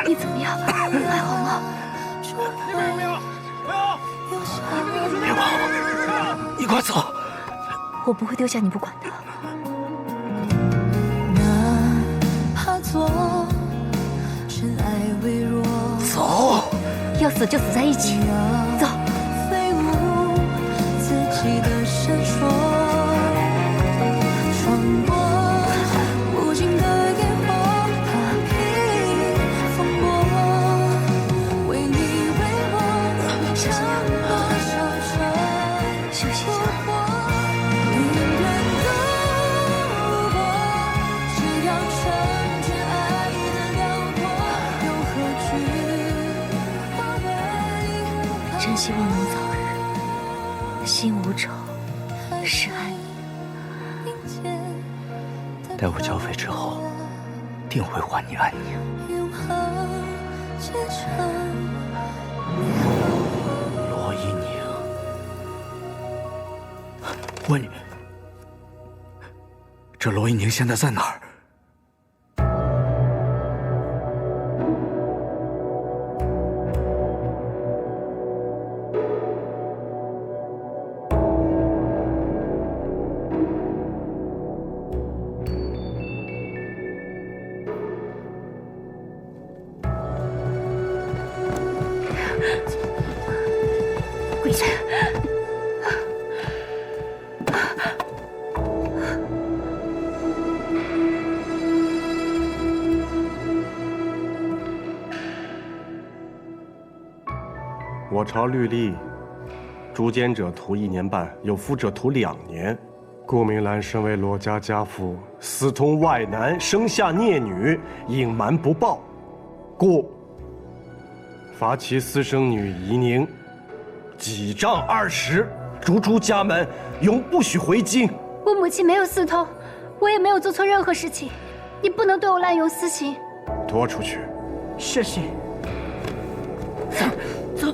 你怎么样？还好吗？别管我，你快走！我不会丢下你不管的。走！要死就死在一起。走。真希望能早日心无愁，是爱你。待我剿匪之后，定会还你安宁。罗一宁，问你，这罗一宁现在在哪儿？跪下！我朝律例，诛奸者徒1年半，有夫者徒2年。顾明兰身为罗家家妇，私通外男，生下孽女，隐瞒不报，故罚其私生女夷宁几杖20，逐出家门，永不许回京。我母亲没有私通，我也没有做错任何事情，你不能对我滥用私刑。拖出去。是。走。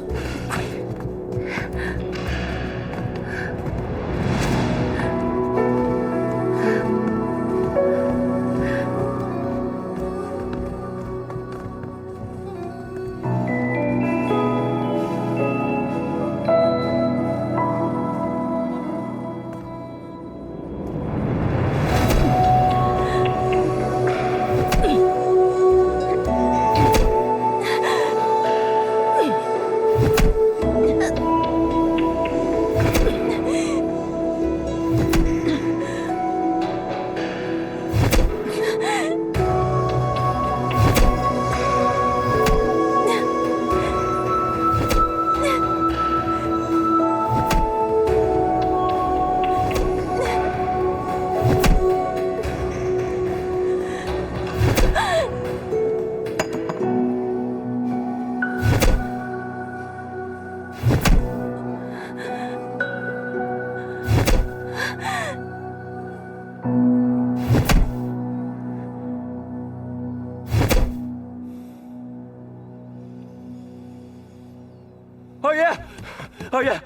二爷，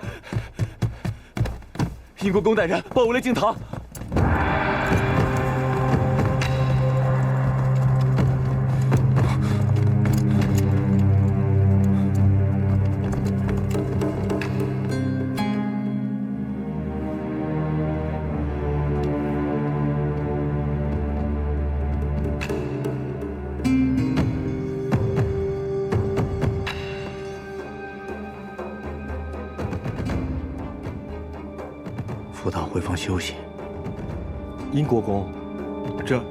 英国公歹人包围了敬堂。扶他回房休息。殷国公，这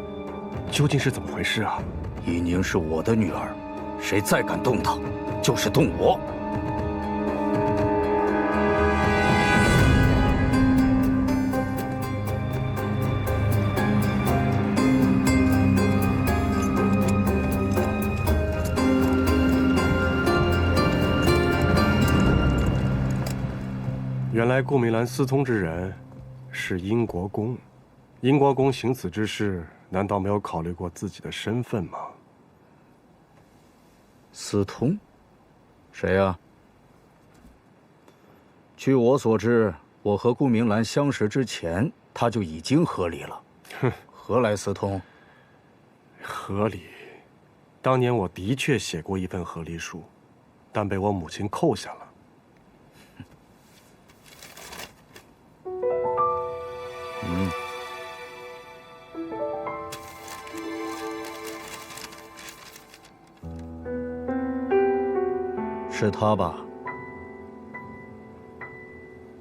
究竟是怎么回事啊？夷宁是我的女儿，谁再敢动她，就是动我。原来顾明兰私通之人是殷国公，殷国公行此之事，难道没有考虑过自己的身份吗？私通？谁呀？据我所知，我和顾明兰相识之前，他就已经和离了。哼，何来私通？和离？当年我的确写过一份和离书，但被我母亲扣下了。是他吧？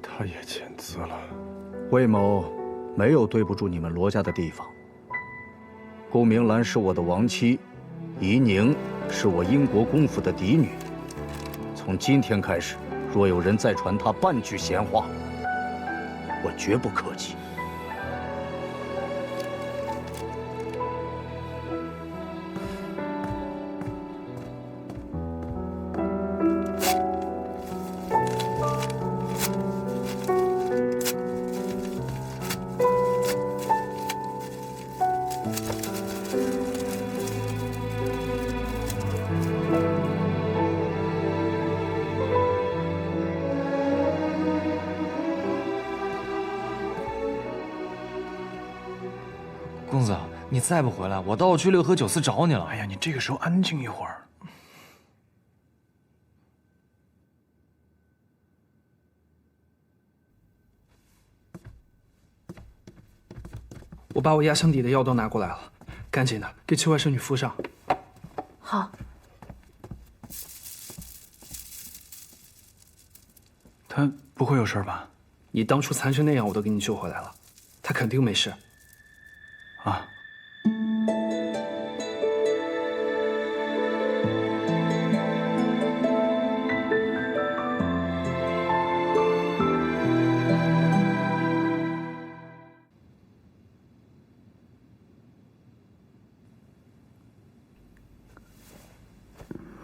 他也签字了。魏某没有对不住你们罗家的地方。顾明兰是我的亡妻，夷宁是我殷国公府的嫡女。从今天开始，若有人再传她半句闲话，我绝不客气。公子，你再不回来，我倒要去六合酒肆找你了。哎呀，你这个时候安静一会儿。我把我压箱底的药都拿过来了，赶紧的给七外甥女敷上。好。他不会有事吧？你当初残成那样，我都给你救回来了，他肯定没事。啊。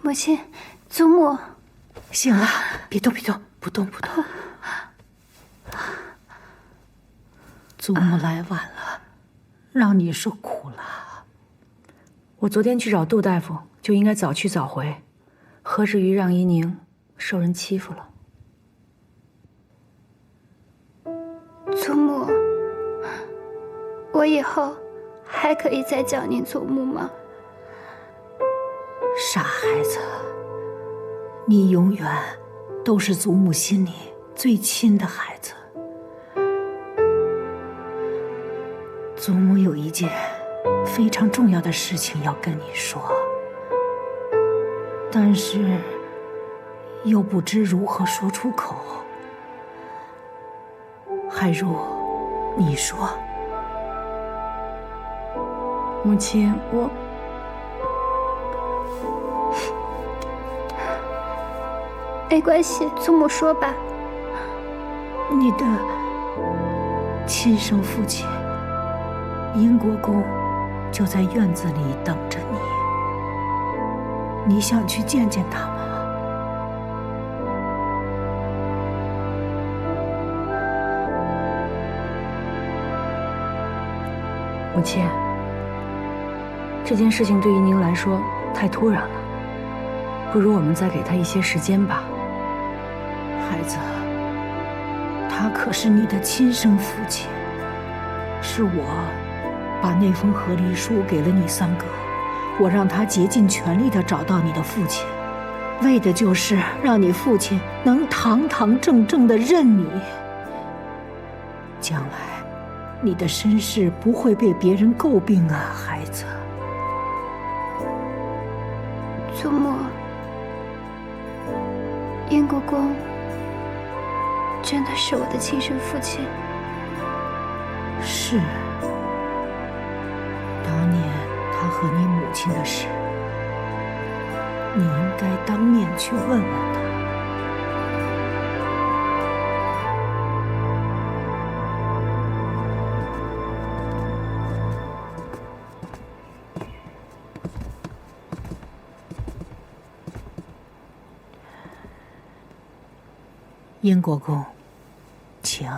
母亲，祖母，醒了，别动，别动，不动不动。祖母来晚了，让你受苦了。我昨天去找杜大夫，就应该早去早回，何至于让怡宁受人欺负了？祖母，我以后还可以再叫您祖母吗？傻孩子，你永远都是祖母心里最亲的孩子。祖母有一件非常重要的事情要跟你说，但是又不知如何说出口。海茹，你说。母亲，我没关系，祖母说吧。你的亲生父亲殷国公就在院子里等着你，你想去见见他吗？母亲，这件事情对于您来说太突然了，不如我们再给他一些时间吧。孩子，他可是你的亲生父亲，是我把那封和离书给了你三哥，我让他竭尽全力地找到你的父亲，为的就是让你父亲能堂堂正正地认你，将来你的身世不会被别人诟病啊，孩子。祖母，殷国公真的是我的亲生父亲？是。当年他和你母亲的事，你应该当面去问问他。殷国公，请。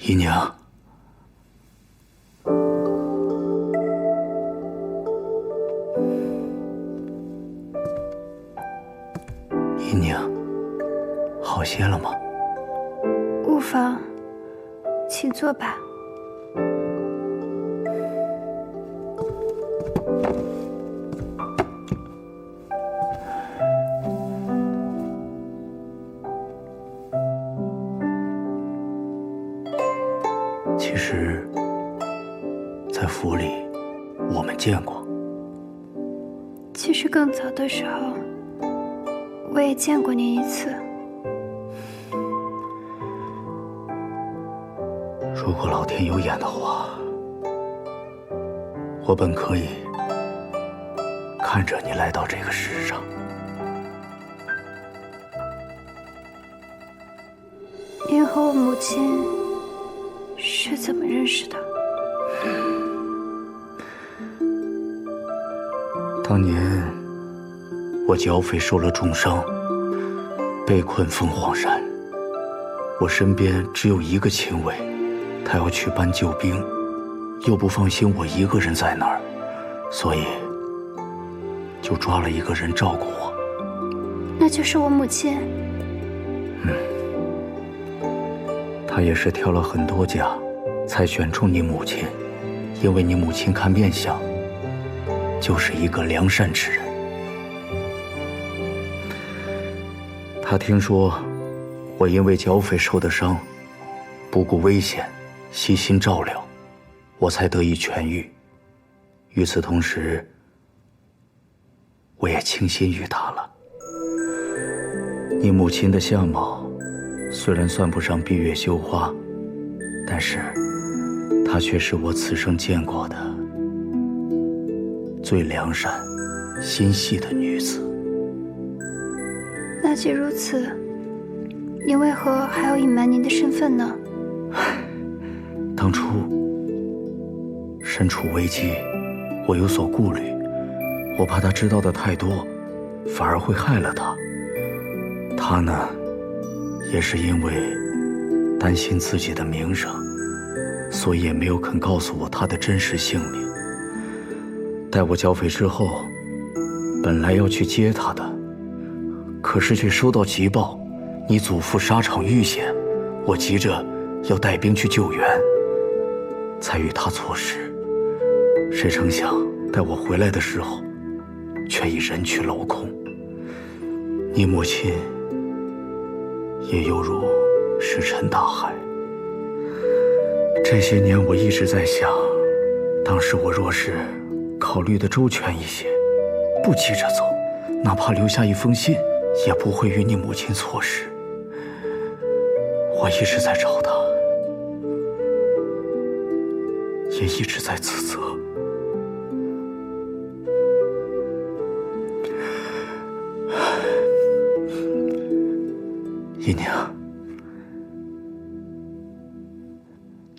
姨娘，姨娘，好些了吗？无妨，请坐吧。其实，在府里，我们见过。其实更早的时候，我也见过您一次。如果老天有眼的话，我本可以看着你来到这个世上。您和我母亲是怎么认识的？当年我剿匪受了重伤，被困凤凰山。我身边只有一个亲卫，他要去搬救兵，又不放心我一个人在那儿，所以就抓了一个人照顾我。那就是我母亲。他也是挑了很多家，才选中你母亲，因为你母亲看面相，就是一个良善之人。他听说我因为剿匪受的伤，不顾危险，悉心照料，我才得以痊愈。与此同时，我也倾心于他了。你母亲的相貌虽然算不上闭月羞花，但是她却是我此生见过的最良善、心细的女子。那既如此，您为何还要隐瞒您的身份呢？当初身处危机，我有所顾虑，我怕他知道的太多，反而会害了他。他呢，也是因为担心自己的名声，所以也没有肯告诉我他的真实姓名。待我剿匪之后，本来要去接他的，可是却收到急报，你祖父沙场遇险，我急着要带兵去救援，才与他错失。谁成想，待我回来的时候，却已人去楼空。你母亲也犹如石沉大海。这些年我一直在想，当时我若是考虑的周全一些，不急着走，哪怕留下一封信，也不会与你母亲错失。我一直在找她，也一直在自责。姨娘，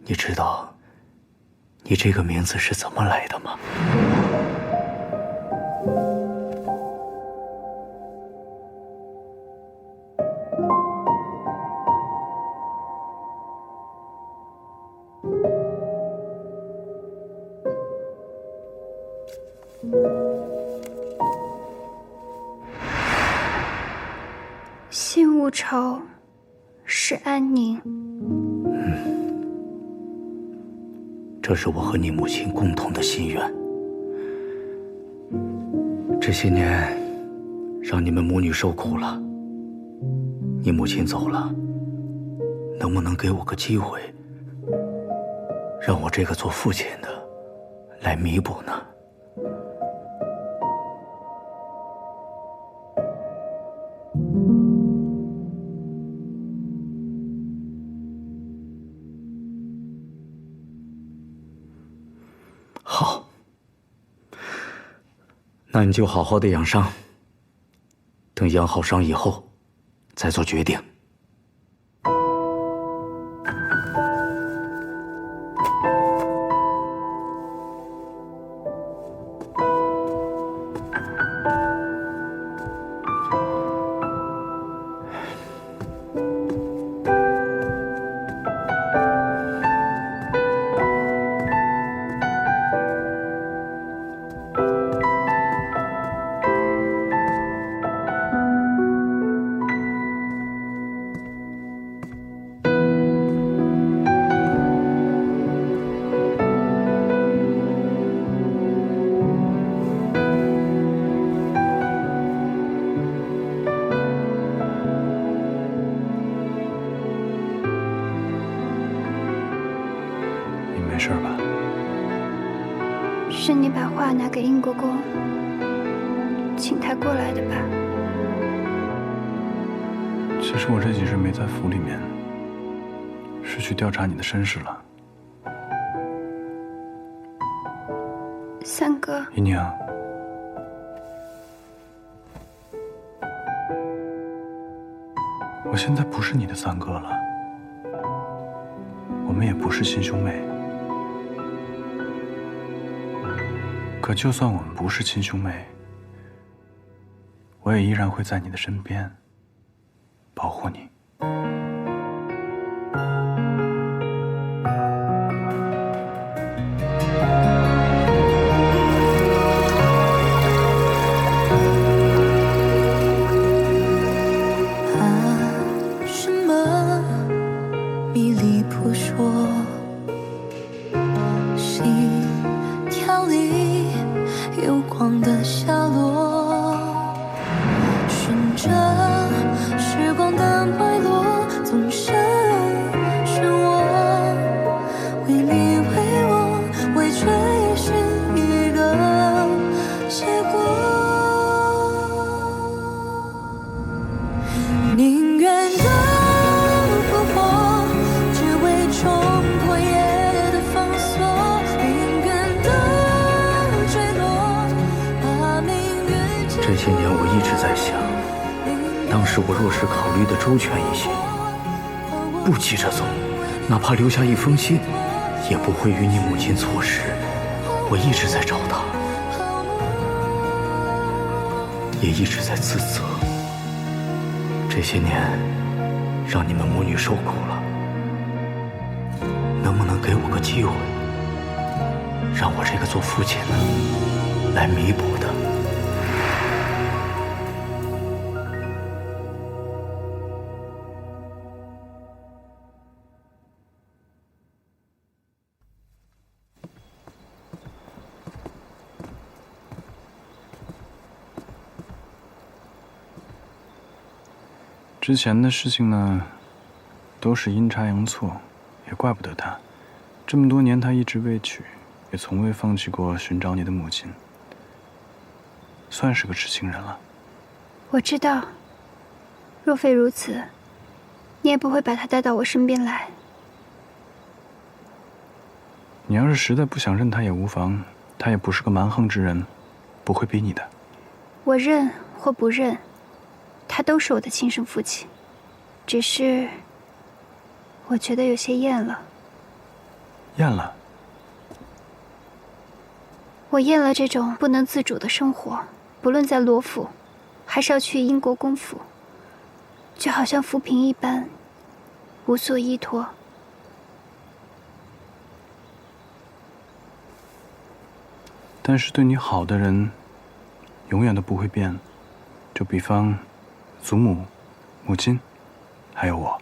你知道你这个名字是怎么来的吗？心无愁，是安宁。这是我和你母亲共同的心愿。这些年，让你们母女受苦了。你母亲走了，能不能给我个机会，让我这个做父亲的来弥补呢？好，那你就好好的养伤，等养好伤以后，再做决定。没事吧？是你把话拿给殷国公，请他过来的吧？其实我这几日没在府里面，是去调查你的身世了。三哥，姨娘，我现在不是你的三哥了，我们也不是亲兄妹。可就算我们不是亲兄妹，我也依然会在你的身边，保护你。迷离扑朔，心跳里有光的下落，循着时光的脉络，纵身漩涡，为你为我为追寻一个结果，宁愿的这些年我一直在想，当时我若是考虑的周全一些，不急着走，哪怕留下一封信，也不会与你母亲错失。我一直在找她，也一直在自责。这些年让你们母女受苦了，能不能给我个机会，让我这个做父亲的来弥补的？之前的事情呢，都是阴差阳错，也怪不得他。这么多年，他一直未娶，也从未放弃过寻找你的母亲，算是个知情人了。我知道，若非如此，你也不会把他带到我身边来。你要是实在不想认他也无妨，他也不是个蛮横之人，不会逼你的。我认或不认，他都是我的亲生父亲，只是我觉得有些厌了。厌了？我厌了这种不能自主的生活，不论在罗府，还是要去英国公府，就好像浮萍一般，无所依托。但是对你好的人，永远都不会变。就比方祖母、母亲，还有我。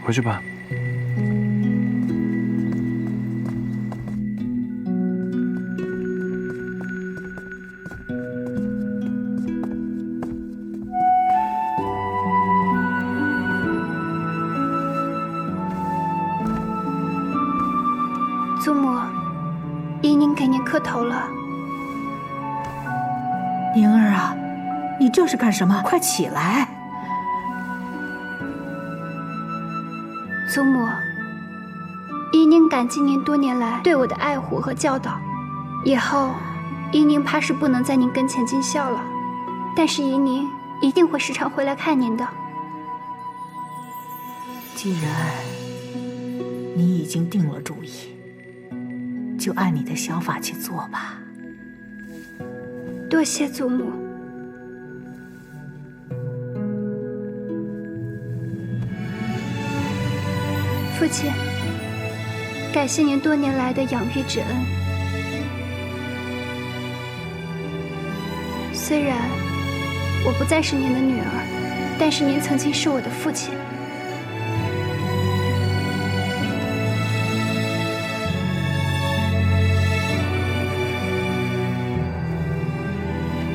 回去吧。祖母，依宁给您磕头了。宁儿啊，你这是干什么？快起来！祖母，依宁感激您多年来对我的爱护和教导，以后依宁怕是不能在您跟前尽孝了，但是依宁一定会时常回来看您的。既然你已经定了主意，就按你的想法去做吧。多谢祖母。父亲，感谢您多年来的养育之恩。虽然我不再是您的女儿，但是您曾经是我的父亲。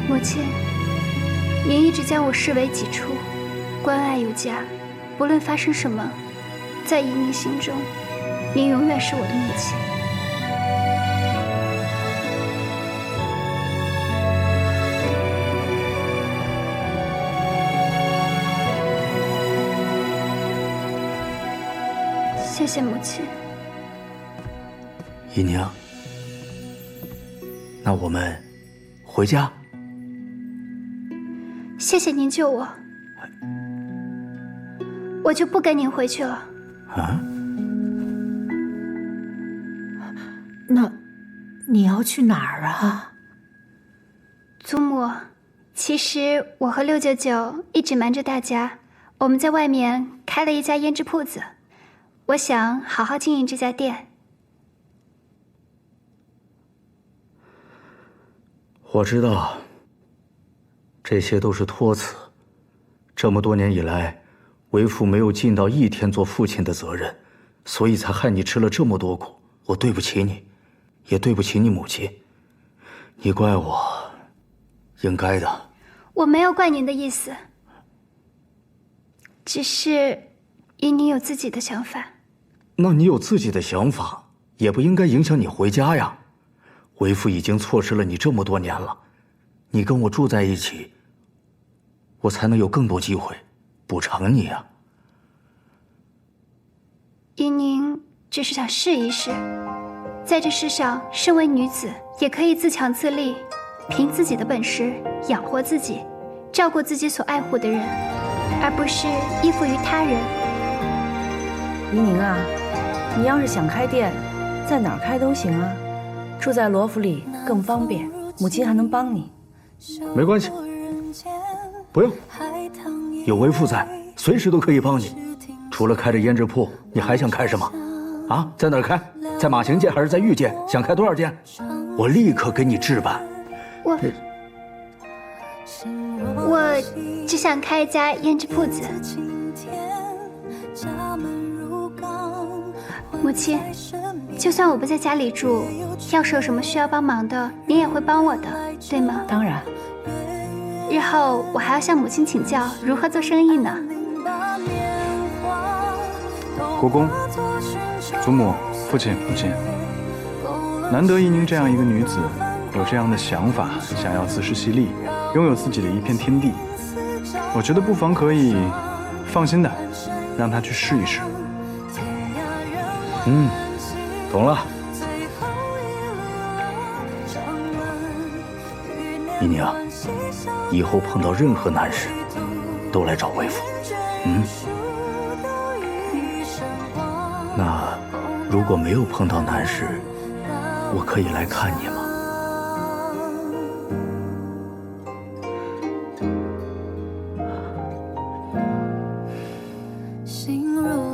母亲，您一直将我视为己出，关爱有加，不论发生什么，在依宁心中，您永远是我的母亲。谢谢母亲。姨娘，那我们回家。谢谢您救我，我就不跟您回去了。啊？那你要去哪儿啊？祖母，其实我和六舅舅一直瞒着大家，我们在外面开了一家胭脂铺子，我想好好经营这家店。我知道，这些都是托词。这么多年以来，为父没有尽到一天做父亲的责任，所以才害你吃了这么多苦。我对不起你，也对不起你母亲。你怪我，应该的。我没有怪您的意思，只是依您有自己的想法。那你有自己的想法，也不应该影响你回家呀。为父已经错失了你这么多年了，你跟我住在一起，我才能有更多机会补偿你啊。依宁只是想试一试，在这世上，身为女子也可以自强自立，凭自己的本事养活自己，照顾自己所爱护的人，而不是依附于他人。依宁啊，你要是想开店，在哪儿开都行啊。住在罗府里更方便，母亲还能帮你。没关系，不用，有为父在，随时都可以帮你。除了开着胭脂铺，你还想开什么？啊，在哪儿开？在马行街还是在玉街？想开多少间？我立刻给你置办。我只想开一家胭脂铺子。母亲，就算我不在家里住，要是有什么需要帮忙的，您也会帮我的，对吗？当然。日后我还要向母亲请教如何做生意呢。国公、祖母、父亲、母亲，难得依宁这样一个女子，有这样的想法，想要自食其力，拥有自己的一片天地。我觉得不妨可以放心的让她去试一试。懂了。依宁，以后碰到任何难事，都来找为父。那如果没有碰到难事，我可以来看你吗？心如